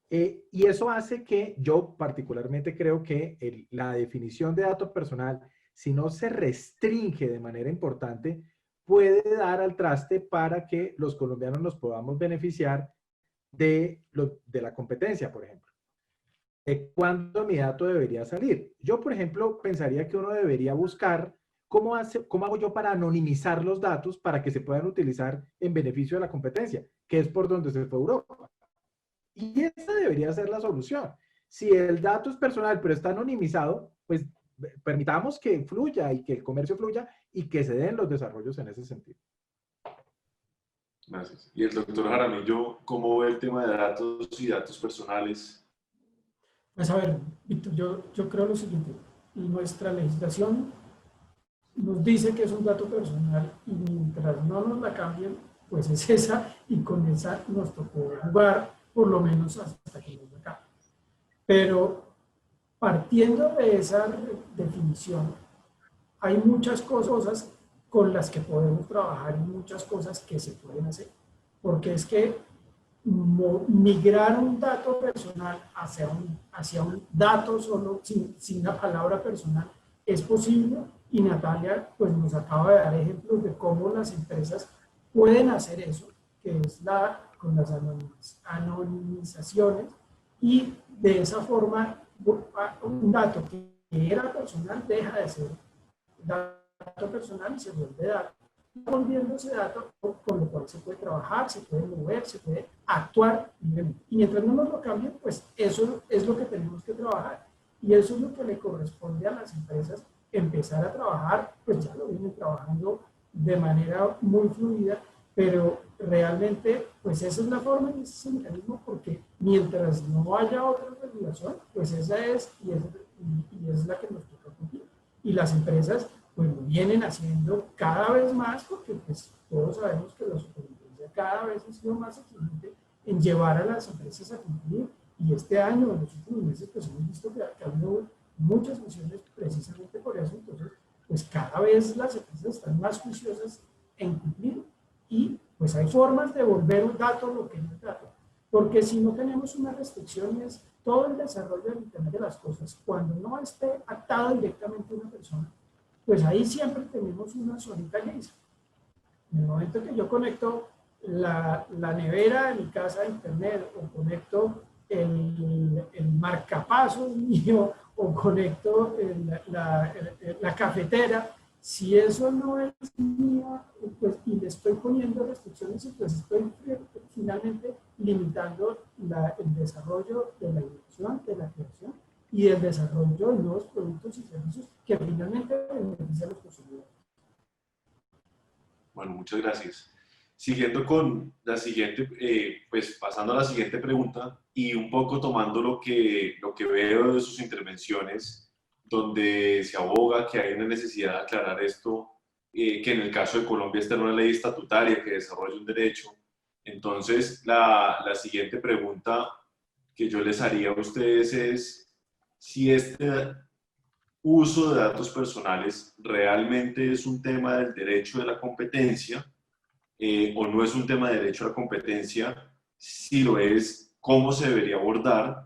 Y eso hace que yo particularmente creo que la definición de dato personal, si no se restringe de manera importante, puede dar al traste para que los colombianos nos podamos beneficiar de la competencia, por ejemplo. ¿Cuándo mi dato debería salir? Yo, por ejemplo, pensaría que uno debería buscar cómo hago yo para anonimizar los datos para que se puedan utilizar en beneficio de la competencia, que es por donde se fue Europa. Y esa debería ser la solución. Si el dato es personal, pero está anonimizado, pues permitamos que fluya y que el comercio fluya y que se den los desarrollos en ese sentido. Gracias. Y el doctor Jaramillo, ¿cómo ve el tema de datos y datos personales? Pues a ver, Víctor, yo creo lo siguiente. Nuestra legislación nos dice que es un dato personal y mientras no nos la cambien, pues es esa y con esa nos tocó jugar por lo menos hasta que nos la cambien. Pero partiendo de esa definición, hay muchas cosas con las que podemos trabajar y muchas cosas que se pueden hacer. Porque es que migrar un dato personal hacia un dato solo, sin la palabra personal, es posible y Natalia pues, nos acaba de dar ejemplos de cómo las empresas pueden hacer eso, que es con las anonimizaciones y de esa forma un dato que era personal deja de ser dato personal y se vuelve dato. Volviendo ese dato con lo cual se puede trabajar, se puede mover, se puede actuar libremente. Y mientras no nos lo cambien, pues eso es lo que tenemos que trabajar. Y eso es lo que le corresponde a las empresas empezar a trabajar, pues ya lo vienen trabajando de manera muy fluida, pero realmente, pues esa es la forma y ese es el mecanismo, porque mientras no haya otra regulación, pues esa es y es la que nos toca cumplir. Y las empresas pues lo vienen haciendo cada vez más, porque pues todos sabemos que la superintendencia cada vez ha sido más exigente en llevar a las empresas a cumplir, y este año, en los últimos meses, pues hemos visto que ha habido muchas misiones precisamente por eso. Entonces, pues cada vez las empresas están más juiciosas en cumplir, y pues hay formas de volver un dato lo que no es dato, porque si no tenemos una restricción es todo el desarrollo del Internet de las cosas, cuando no esté atado directamente a una persona, pues ahí siempre tenemos una solita gris. En el momento que yo conecto la nevera de mi casa a Internet, o conecto el marcapasos mío, o conecto la cafetera, si eso no es mío, pues, y le estoy poniendo restricciones, pues estoy finalmente limitando el desarrollo de la innovación, de la creación y el desarrollo de nuevos productos y servicios que finalmente benefician a los consumidores. Bueno, muchas gracias. Siguiendo con la siguiente, pues pasando a la siguiente pregunta y un poco tomando lo que veo de sus intervenciones, donde se aboga que hay una necesidad de aclarar esto, que en el caso de Colombia está en una ley estatutaria que desarrolla un derecho. Entonces, la siguiente pregunta que yo les haría a ustedes es si uso de datos personales realmente es un tema del derecho de la competencia o no es un tema de derecho a la competencia. Si lo es, ¿cómo se debería abordar?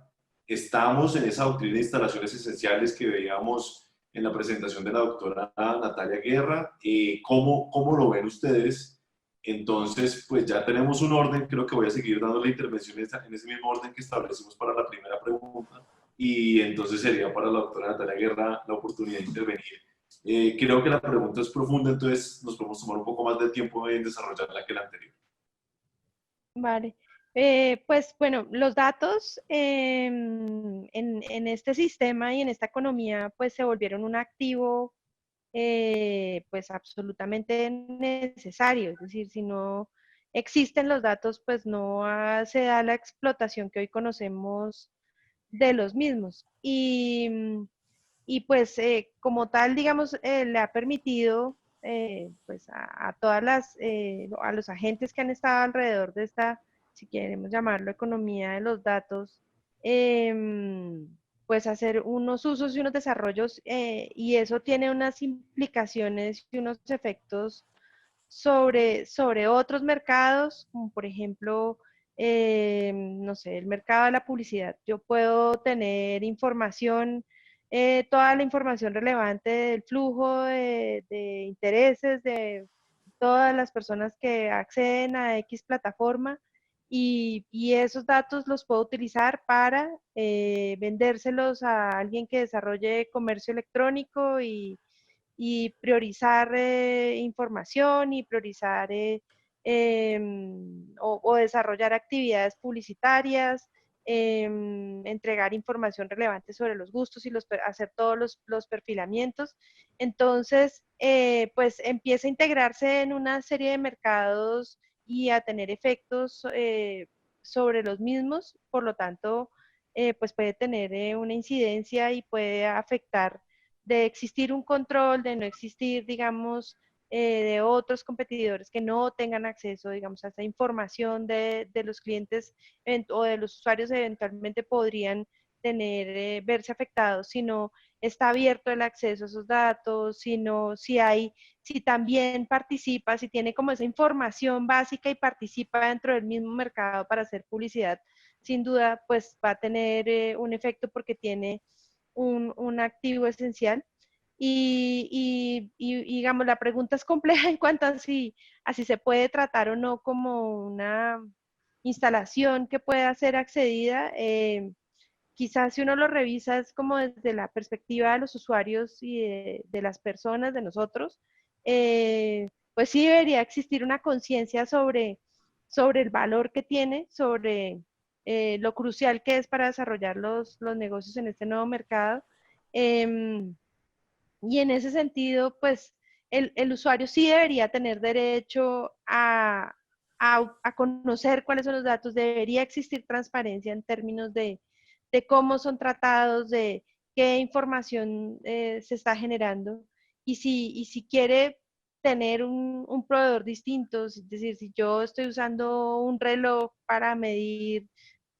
Estamos en esa doctrina de instalaciones esenciales que veíamos en la presentación de la doctora Natalia Guerra. ¿Cómo lo ven ustedes? Entonces, pues ya tenemos un orden, creo que voy a seguir dando la intervención en ese mismo orden que establecimos para la primera pregunta, y entonces sería para la doctora Natalia Guerra la oportunidad de intervenir. Creo que la pregunta es profunda, entonces nos podemos tomar un poco más de tiempo en desarrollarla que la anterior. Vale. Pues bueno, los datos en este sistema y en esta economía pues se volvieron un activo pues absolutamente necesario. Es decir, si no existen los datos, pues no se da la explotación que hoy conocemos de los mismos. Y pues como tal, digamos, le ha permitido pues a todas a los agentes que han estado alrededor de esta, si queremos llamarlo, economía de los datos, pues hacer unos usos y unos desarrollos y eso tiene unas implicaciones y unos efectos sobre otros mercados, como por ejemplo, no sé, el mercado de la publicidad. Yo puedo tener información, toda la información relevante del flujo de intereses de todas las personas que acceden a X plataforma y esos datos los puedo utilizar para vendérselos a alguien que desarrolle comercio electrónico y priorizar información y priorizar o desarrollar actividades publicitarias, entregar información relevante sobre los gustos y hacer todos los perfilamientos. Entonces, pues empieza a integrarse en una serie de mercados y a tener efectos sobre los mismos, por lo tanto, pues puede tener una incidencia y puede afectar de existir un control, de no existir, digamos, de otros competidores que no tengan acceso, digamos, a esa información de los clientes o de los usuarios eventualmente podrían tener, verse afectados si no está abierto el acceso a esos datos, si también participa, si tiene como esa información básica y participa dentro del mismo mercado para hacer publicidad, sin duda, pues va a tener un efecto porque tiene un activo esencial. Digamos, la pregunta es compleja en cuanto a si se puede tratar o no como una instalación que pueda ser accedida. Quizás si uno lo revisa es como desde la perspectiva de los usuarios y de las personas, de nosotros, pues sí debería existir una conciencia sobre el valor que tiene, sobre lo crucial que es para desarrollar los negocios en este nuevo mercado. Y en ese sentido, pues el usuario sí debería tener derecho a conocer cuáles son los datos, debería existir transparencia en términos de cómo son tratados, de qué información se está generando. Y si quiere tener un proveedor distinto, es decir, si yo estoy usando un reloj para medir,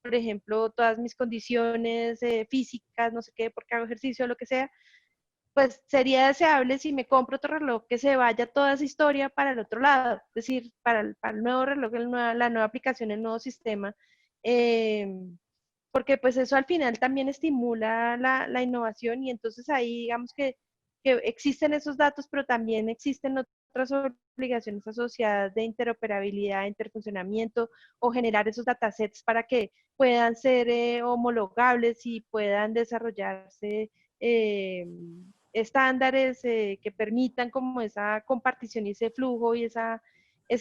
por ejemplo, todas mis condiciones físicas, no sé qué, porque hago ejercicio o lo que sea, pues sería deseable si me compro otro reloj que se vaya toda esa historia para el otro lado, es decir, para el nuevo reloj, la nueva aplicación, el nuevo sistema, eh, porque pues eso al final también estimula la innovación y entonces ahí digamos que existen esos datos, pero también existen otras obligaciones asociadas de interoperabilidad, interfuncionamiento o generar esos datasets para que puedan ser homologables y puedan desarrollarse estándares que permitan como esa compartición y ese flujo y esa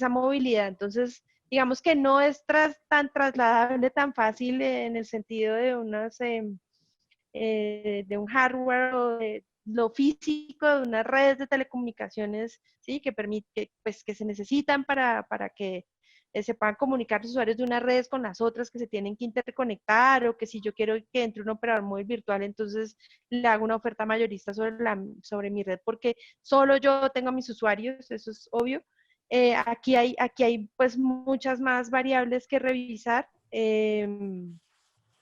movilidad. Entonces, digamos que no es tan trasladable, tan fácil en el sentido de de un hardware o de lo físico de unas redes de telecomunicaciones, ¿sí? Pues, que se necesitan para que se puedan comunicar los usuarios de unas redes con las otras que se tienen que interconectar o que si yo quiero que entre un operador móvil virtual, entonces le hago una oferta mayorista sobre mi red porque solo yo tengo a mis usuarios, eso es obvio. Aquí hay pues muchas más variables que revisar.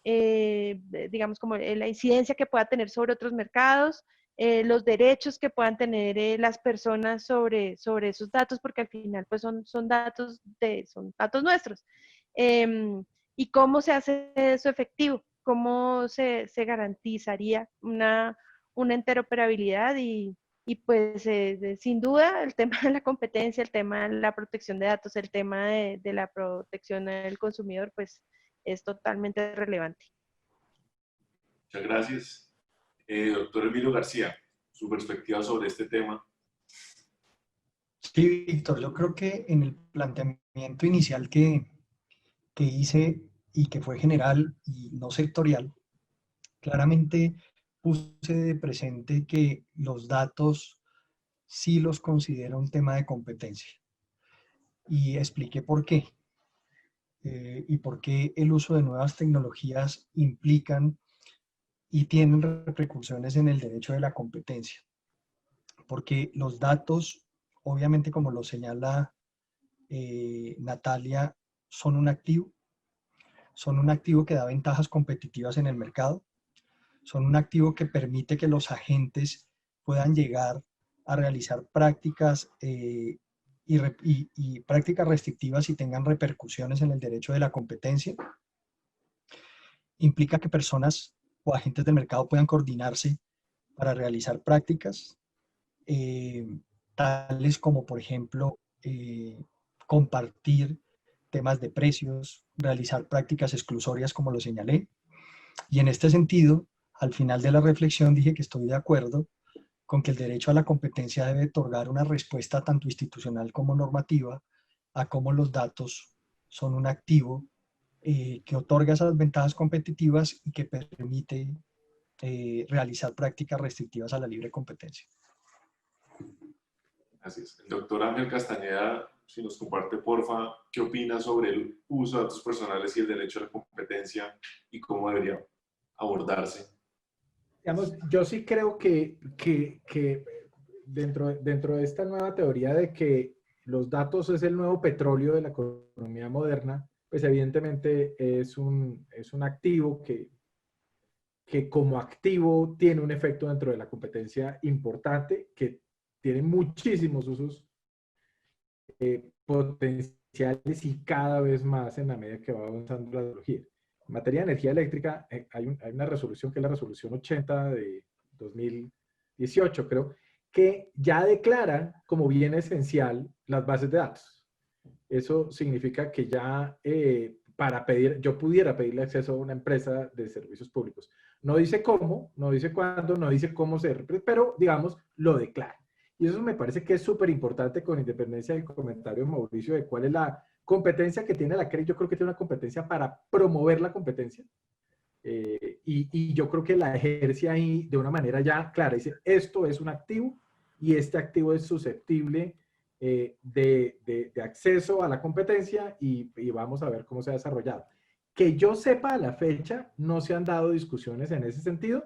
Digamos como la incidencia que pueda tener sobre otros mercados, los derechos que puedan tener las personas sobre esos datos, porque al final pues son datos nuestros. ¿Y cómo se hace eso efectivo? ¿Cómo se garantizaría una interoperabilidad? Y pues sin duda el tema de la competencia, el tema de la protección de datos, el tema de la protección del consumidor, pues es totalmente relevante. Muchas gracias. Doctor Emilio García, su perspectiva sobre este tema. Sí, Víctor, yo creo que en el planteamiento inicial que hice y que fue general y no sectorial, claramente puse de presente que los datos sí los considero un tema de competencia. Y expliqué por qué. Y por qué el uso de nuevas tecnologías implican y tienen repercusiones en el derecho de la competencia. Porque los datos, obviamente como lo señala Natalia, son un activo que da ventajas competitivas en el mercado, son un activo que permite que los agentes puedan llegar a realizar prácticas y prácticas restrictivas y tengan repercusiones en el derecho de la competencia. Implica que personas o agentes del mercado puedan coordinarse para realizar prácticas, tales como, por ejemplo, compartir temas de precios, realizar prácticas exclusorias, como lo señalé. Y en este sentido, al final de la reflexión dije que estoy de acuerdo con que el derecho a la competencia debe otorgar una respuesta tanto institucional como normativa a cómo los datos son un activo que otorga esas ventajas competitivas y que permite realizar prácticas restrictivas a la libre competencia. Gracias. El doctor Ángel Castañeda, si nos comparte, porfa, ¿qué opina sobre el uso de datos personales y el derecho a la competencia y cómo debería abordarse? Digamos, yo sí creo que dentro de esta nueva teoría de que los datos es el nuevo petróleo de la economía moderna, pues evidentemente es un activo que como activo tiene un efecto dentro de la competencia importante, que tiene muchísimos usos potenciales y cada vez más en la medida que va avanzando la tecnología. En materia de energía eléctrica, hay una resolución que es la resolución 80 de 2018, creo, que ya declara como bien esencial las bases de datos. Eso significa que ya yo pudiera pedirle acceso a una empresa de servicios públicos. No dice cómo, no dice cuándo, no dice cómo se representa, pero digamos, lo declara. Y eso me parece que es súper importante, con independencia del comentario de Mauricio de cuál es la competencia que tiene la CREI. Yo creo que tiene una competencia para promover la competencia. Y yo creo que la ejerce ahí de una manera ya clara. Dice, esto es un activo y este activo es susceptible de acceso a la competencia y vamos a ver cómo se ha desarrollado. Que yo sepa a la fecha, no se han dado discusiones en ese sentido,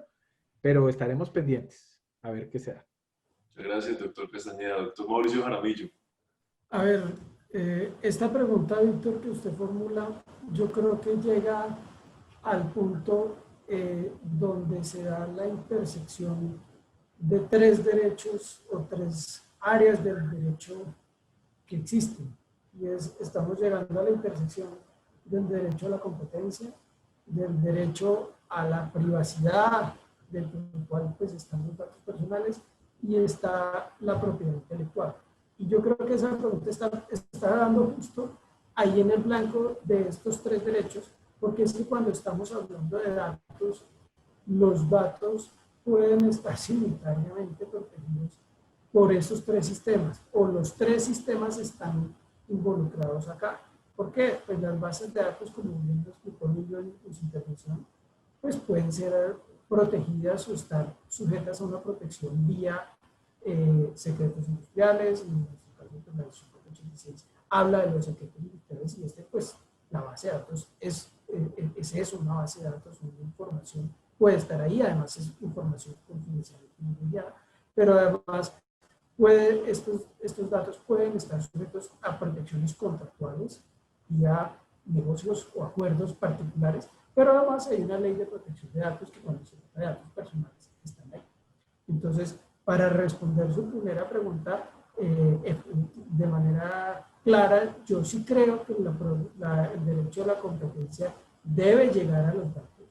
pero estaremos pendientes a ver qué se da. Muchas gracias, doctor Castañeda. Doctor Mauricio Jaramillo. A ver, esta pregunta, Víctor, que usted formula, yo creo que llega al punto donde se da la intersección de tres derechos o tres áreas del derecho que existen. Y estamos llegando a la intersección del derecho a la competencia, del derecho a la privacidad, del cual pues están los datos personales, y está la propiedad intelectual. Y yo creo que esa pregunta está dando justo ahí en el blanco de estos tres derechos, porque es que cuando estamos hablando de datos, los datos pueden estar simultáneamente protegidos por esos tres sistemas, o los tres sistemas están involucrados acá. ¿Por qué? Pues las bases de datos, como bien lo explicó Emilio en su intervención, pues pueden ser protegidas o estar sujetas a una protección vía secretos industriales, y en nuestro caso pues, la ley 86 habla de los secretos industriales, y pues la base de datos es eso, una base de datos, una información puede estar ahí, además es información confidencial y privilegiada, pero además estos datos pueden estar sujetos a protecciones contractuales vía negocios o acuerdos particulares, pero además hay una ley de protección de datos que cuando se trata de datos personales están ahí. Entonces, para responder su primera pregunta de manera clara, yo sí creo que el derecho a la competencia debe llegar a los datos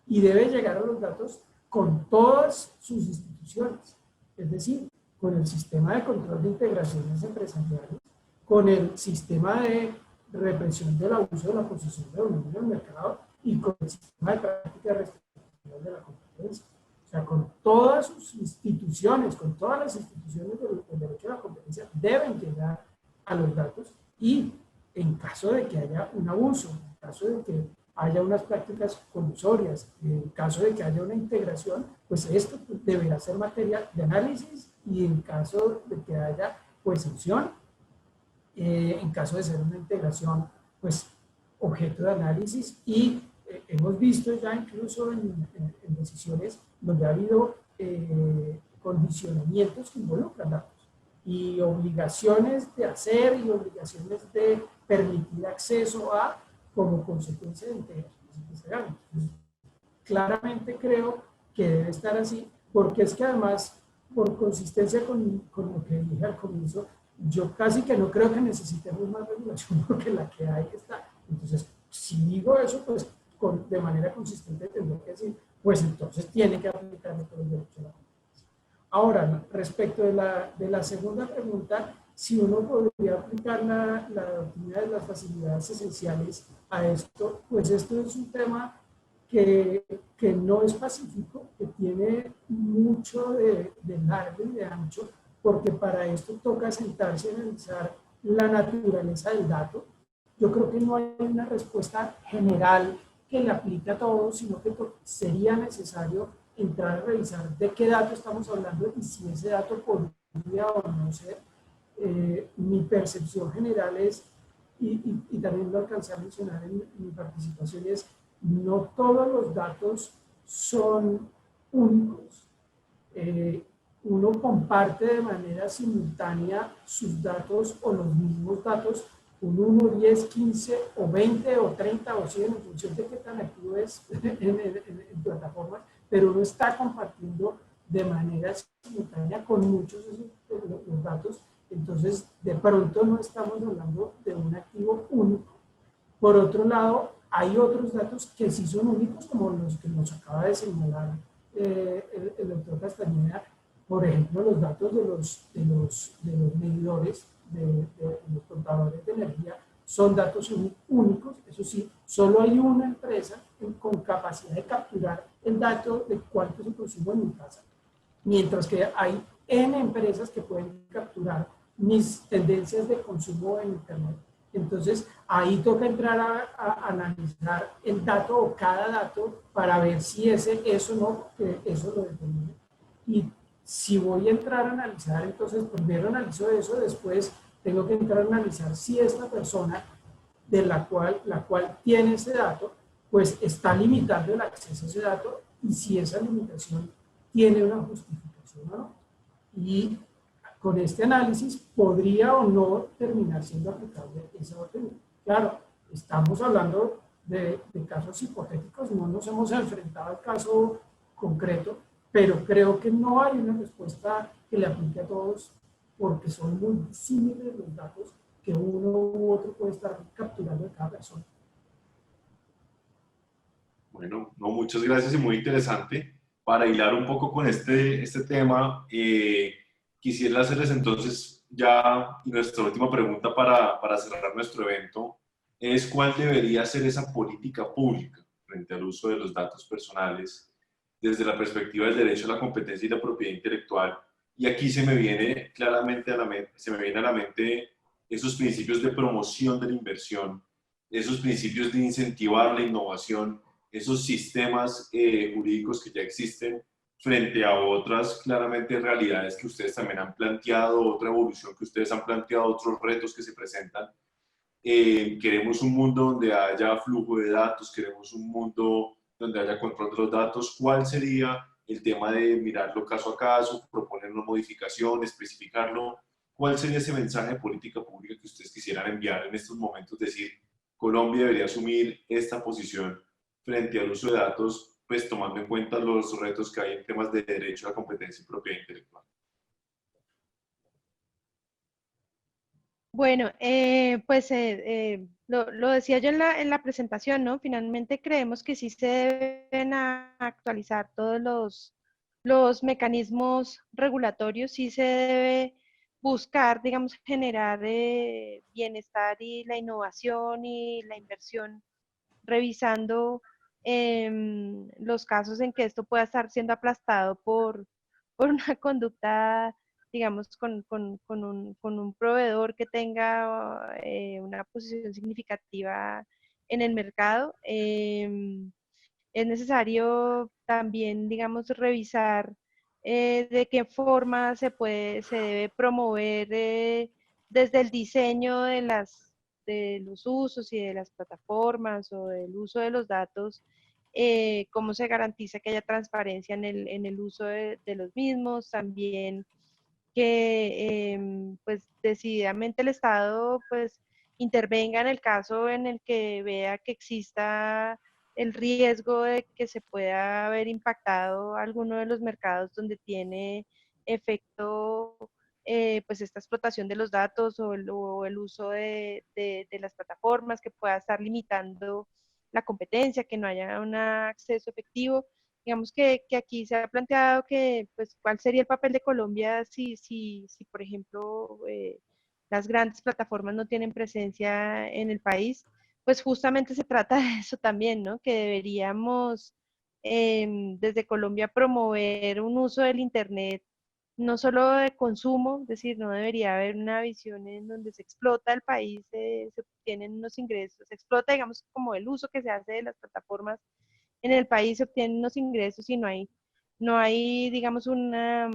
y debe llegar a los datos con todas sus instituciones, es decir, con el sistema de control de integraciones empresariales, con el sistema de represión del abuso de la posición de dominio en el mercado y con el sistema de práctica restrictiva de la competencia. O sea, con todas sus instituciones, con todas las instituciones del derecho a la competencia deben llegar a los datos y en caso de que haya un abuso, en caso de que haya unas prácticas colusorias, en caso de que haya una integración, pues esto deberá ser materia de análisis y en caso de que haya pues sanción, en caso de ser una integración, pues objeto de análisis y hemos visto ya incluso en decisiones donde ha habido condicionamientos que involucran datos y obligaciones de hacer y obligaciones de permitir acceso a como consecuencia de integraciones empresariales. Claramente creo que debe estar así, porque es que además, por consistencia con lo que dije al comienzo, yo casi que no creo que necesitemos más regulación porque la que hay está. Entonces, si digo eso, pues de manera consistente tendré que decir, pues entonces tiene que aplicarme todo el derecho a la competencia. Ahora, respecto de la segunda pregunta, si uno podría aplicar la doctrina de las facilidades esenciales a esto, pues esto es un tema que no es pacífico, que tiene mucho de largo y de ancho, porque para esto toca sentarse y analizar la naturaleza del dato. Yo creo que no hay una respuesta general que le aplique a todos, sino que sería necesario entrar a revisar de qué dato estamos hablando y si ese dato podría o no ser. Mi percepción general es, y también lo alcancé a mencionar en mi participación, es no todos los datos son únicos. Uno comparte de manera simultánea sus datos o los mismos datos con 1, 10, 15 o 20 o 30 o 100 en función de qué tan activo es en plataformas, pero uno está compartiendo de manera simultánea con muchos de los datos. Entonces, de pronto no estamos hablando de un activo único. Por otro lado, hay otros datos que sí son únicos, como los que nos acaba de señalar el doctor Castañeda, por ejemplo, los datos de los medidores, de los contadores de energía, son datos únicos. Eso sí, solo hay una empresa con capacidad de capturar el dato de cuánto es el consumo en mi casa, mientras que hay N empresas que pueden capturar mis tendencias de consumo en Internet. Entonces, ahí toca entrar a analizar el dato o cada dato para ver si eso no, eso lo determina. Y si voy a entrar a analizar, entonces primero analizo eso, después tengo que entrar a analizar si esta persona de la cual tiene ese dato, pues está limitando el acceso a ese dato y si esa limitación tiene una justificación o no. Y con este análisis podría o no terminar siendo aplicable esa doctrina. Claro, estamos hablando de casos hipotéticos, no nos hemos enfrentado al caso concreto, pero creo que no hay una respuesta que le aplique a todos porque son muy similares los datos que uno u otro puede estar capturando de cada persona. Bueno, no, muchas gracias y muy interesante. Para hilar un poco con este tema, quisiera hacerles entonces ya nuestra última pregunta para cerrar nuestro evento, es cuál debería ser esa política pública frente al uso de los datos personales desde la perspectiva del derecho a la competencia y la propiedad intelectual. Y aquí se me viene claramente a la mente esos principios de promoción de la inversión, esos principios de incentivar la innovación, esos sistemas jurídicos que ya existen frente a otras claramente realidades que ustedes también han planteado, otra evolución que ustedes han planteado, otros retos que se presentan. Queremos un mundo donde haya flujo de datos, queremos un mundo donde haya control de los datos. ¿Cuál sería el tema de mirarlo caso a caso, proponer una modificación, especificarlo? ¿Cuál sería ese mensaje de política pública que ustedes quisieran enviar en estos momentos? Decir, Colombia debería asumir esta posición frente al uso de datos pues tomando en cuenta los retos que hay en temas de derecho a competencia y propiedad intelectual. Bueno, pues lo decía yo en la presentación, ¿no? Finalmente creemos que sí se deben actualizar todos los mecanismos regulatorios, sí se debe buscar, digamos, generar bienestar y la innovación y la inversión, revisando los casos en que esto pueda estar siendo aplastado por una conducta, digamos, con un proveedor que tenga una posición significativa en el mercado. Es necesario también, digamos, revisar de qué forma se debe promover desde el diseño de los usos y de las plataformas o del uso de los datos, cómo se garantiza que haya transparencia en el uso de los mismos, también que pues decididamente el Estado pues intervenga en el caso en el que vea que exista el riesgo de que se pueda haber impactado alguno de los mercados donde tiene efecto pues esta explotación de los datos o el uso de las plataformas, que pueda estar limitando la competencia, que no haya un acceso efectivo. Digamos que aquí se ha planteado que, pues, cuál sería el papel de Colombia si por ejemplo, las grandes plataformas no tienen presencia en el país. Pues justamente se trata de eso también, ¿no? Que deberíamos desde Colombia promover un uso del Internet no solo de consumo, es decir, no debería haber una visión en donde se explota el país, se obtienen unos ingresos, se explota, digamos, como el uso que se hace de las plataformas en el país, se obtienen unos ingresos y no hay, digamos, una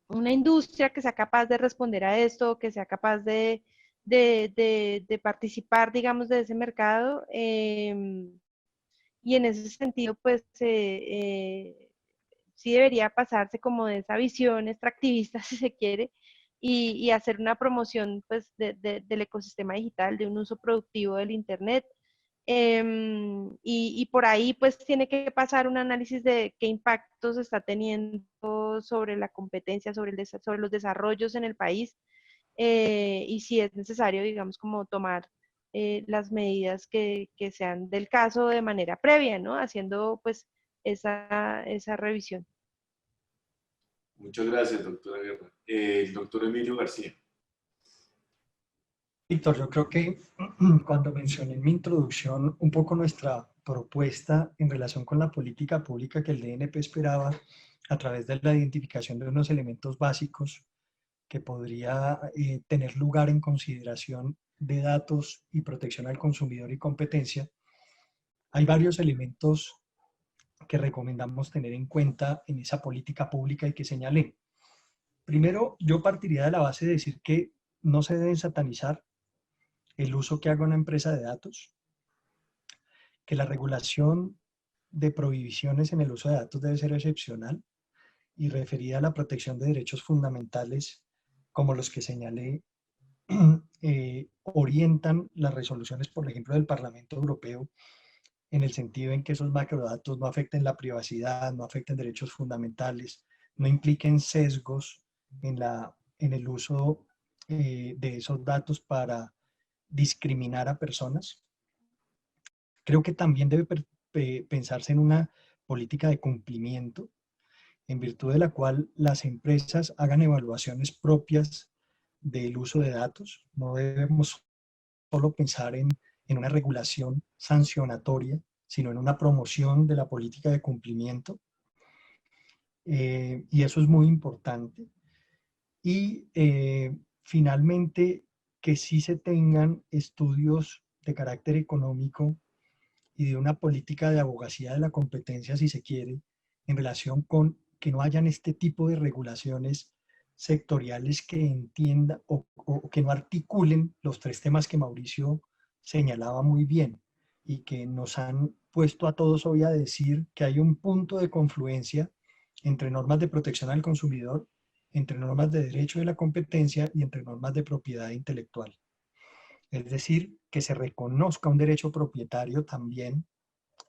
industria que sea capaz de responder a esto, que sea capaz de participar, digamos, de ese mercado. Y en ese sentido, pues, sí debería pasarse como de esa visión extractivista, si se quiere, y hacer una promoción, pues, del ecosistema digital, de un uso productivo del Internet. Y por ahí pues tiene que pasar un análisis de qué impactos está teniendo sobre la competencia, sobre los desarrollos en el país, y si es necesario, digamos, como tomar las medidas que sean del caso de manera previa, ¿no? Haciendo pues esa revisión. Muchas gracias, doctora Guerra. El doctor Emilio García. Víctor, yo creo que cuando mencioné en mi introducción un poco nuestra propuesta en relación con la política pública que el DNP esperaba a través de la identificación de unos elementos básicos que podría tener lugar en consideración de datos y protección al consumidor y competencia, hay varios elementos que recomendamos tener en cuenta en esa política pública y que señalé. Primero, yo partiría de la base de decir que no se deben satanizar el uso que haga una empresa de datos, que la regulación de prohibiciones en el uso de datos debe ser excepcional y referida a la protección de derechos fundamentales como los que señalé, orientan las resoluciones, por ejemplo, del Parlamento Europeo, en el sentido en que esos macrodatos no afecten la privacidad, no afecten derechos fundamentales, no impliquen sesgos en el uso de esos datos para discriminar a personas. Creo que también debe pensarse en una política de cumplimiento, en virtud de la cual las empresas hagan evaluaciones propias del uso de datos. No debemos solo pensar en una regulación sancionatoria, sino en una promoción de la política de cumplimiento. Y eso es muy importante. Y finalmente, que sí se tengan estudios de carácter económico y de una política de abogacía de la competencia, si se quiere, en relación con que no hayan este tipo de regulaciones sectoriales que entiendan o que no articulen los tres temas que Mauricio señalaba muy bien y que nos han puesto a todos hoy a decir que hay un punto de confluencia entre normas de protección al consumidor, entre normas de derecho de la competencia y entre normas de propiedad intelectual. Es decir, que se reconozca un derecho propietario también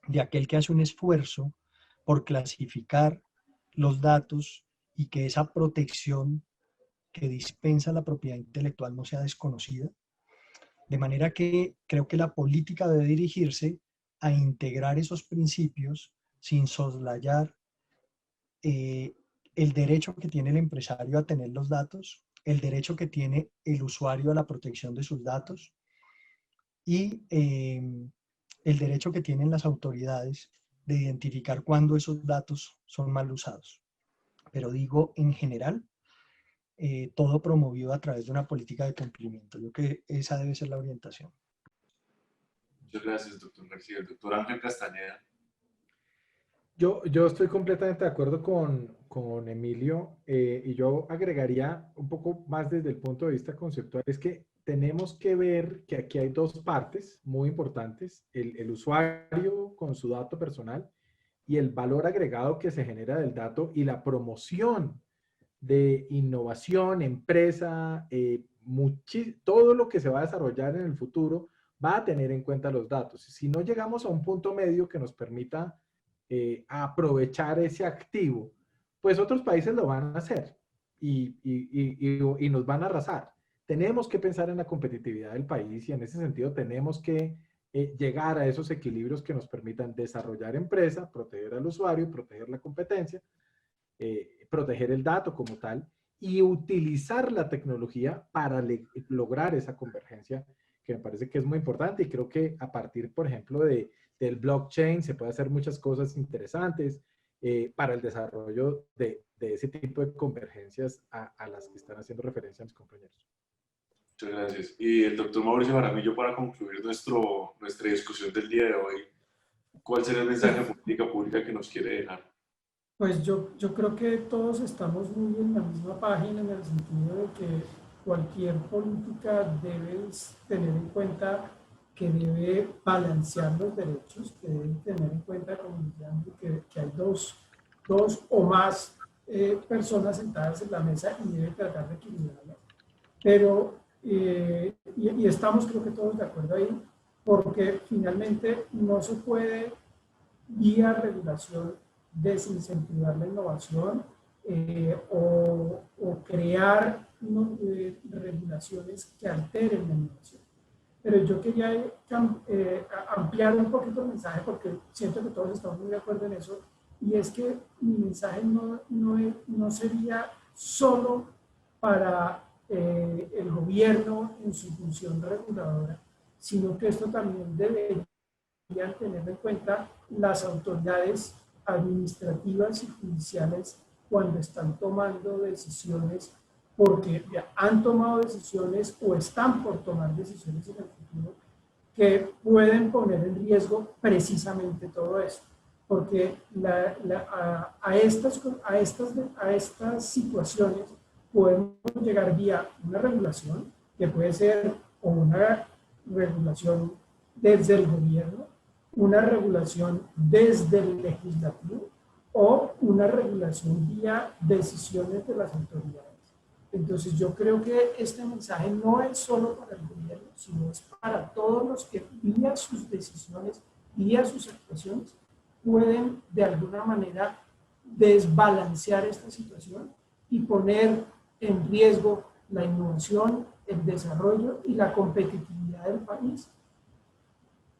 de aquel que hace un esfuerzo por clasificar los datos y que esa protección que dispensa la propiedad intelectual no sea desconocida. De manera que creo que la política debe dirigirse a integrar esos principios sin soslayar el derecho que tiene el empresario a tener los datos, el derecho que tiene el usuario a la protección de sus datos y el derecho que tienen las autoridades de identificar cuándo esos datos son mal usados. Pero digo en general, todo promovido a través de una política de cumplimiento. Yo creo que esa debe ser la orientación. Muchas gracias, doctor García. El doctor Ángel Castañeda. Yo estoy completamente de acuerdo con Emilio y yo agregaría un poco más desde el punto de vista conceptual, es que tenemos que ver que aquí hay dos partes muy importantes, el usuario con su dato personal y el valor agregado que se genera del dato y la promoción de innovación, empresa, todo lo que se va a desarrollar en el futuro va a tener en cuenta los datos. Si no llegamos a un punto medio que nos permita aprovechar ese activo, pues otros países lo van a hacer y nos van a arrasar. Tenemos que pensar en la competitividad del país y en ese sentido tenemos que llegar a esos equilibrios que nos permitan desarrollar empresa, proteger al usuario, proteger la competencia, proteger el dato como tal y utilizar la tecnología para lograr esa convergencia que me parece que es muy importante y creo que a partir, por ejemplo, del blockchain se puede hacer muchas cosas interesantes para el desarrollo de ese tipo de convergencias a las que están haciendo referencia mis compañeros. Muchas gracias. Y el doctor Mauricio Jaramillo, para concluir nuestra discusión del día de hoy, ¿cuál será el mensaje de política pública que nos quiere dejar? Pues yo creo que todos estamos muy en la misma página en el sentido de que cualquier política debe tener en cuenta que debe balancear los derechos, que debe tener en cuenta, como que hay dos o más personas sentadas en la mesa y debe tratar de equilibrarlas. Pero, y estamos creo que todos de acuerdo ahí, porque finalmente no se puede vía regulación desincentivar la innovación o crear regulaciones que alteren la innovación. Pero yo quería ampliar un poquito el mensaje porque siento que todos estamos muy de acuerdo en eso, y es que mi mensaje no sería solo para el gobierno en su función reguladora, sino que esto también debería tener en cuenta las autoridades administrativas y judiciales cuando están tomando decisiones, porque ya han tomado decisiones o están por tomar decisiones en el futuro que pueden poner en riesgo precisamente todo esto. Porque a estas situaciones podemos llegar vía una regulación, que puede ser o una regulación desde el gobierno, una regulación desde el legislativo o una regulación vía decisiones de las autoridades. Entonces yo creo que este mensaje no es solo para el gobierno, sino es para todos los que vía sus decisiones, vía sus actuaciones, pueden de alguna manera desbalancear esta situación y poner en riesgo la innovación, el desarrollo y la competitividad del país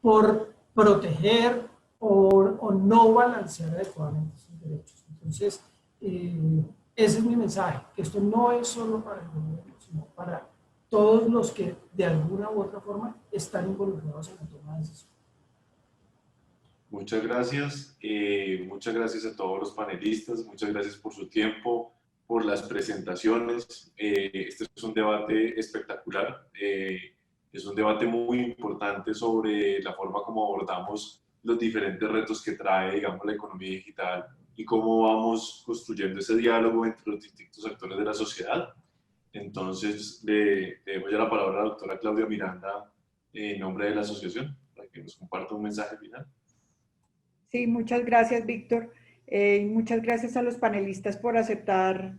por proteger o no balancear adecuadamente sus derechos. Entonces, ese es mi mensaje, que esto no es solo para el gobierno, sino para todos los que de alguna u otra forma están involucrados en la toma de decisiones. Muchas gracias. Muchas gracias a todos los panelistas. Muchas gracias por su tiempo, por las presentaciones. Este es un debate espectacular. Es un debate muy importante sobre la forma como abordamos los diferentes retos que trae, digamos, la economía digital y cómo vamos construyendo ese diálogo entre los distintos actores de la sociedad. Entonces, le doy ya la palabra a la doctora Claudia Miranda en nombre de la asociación para que nos comparta un mensaje final. Sí, muchas gracias, Víctor. Muchas gracias a los panelistas por aceptar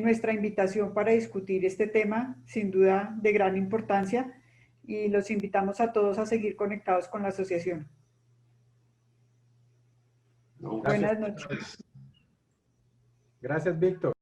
nuestra invitación para discutir este tema, sin duda de gran importancia, y los invitamos a todos a seguir conectados con la asociación. No, Buenas noches. Gracias, Víctor.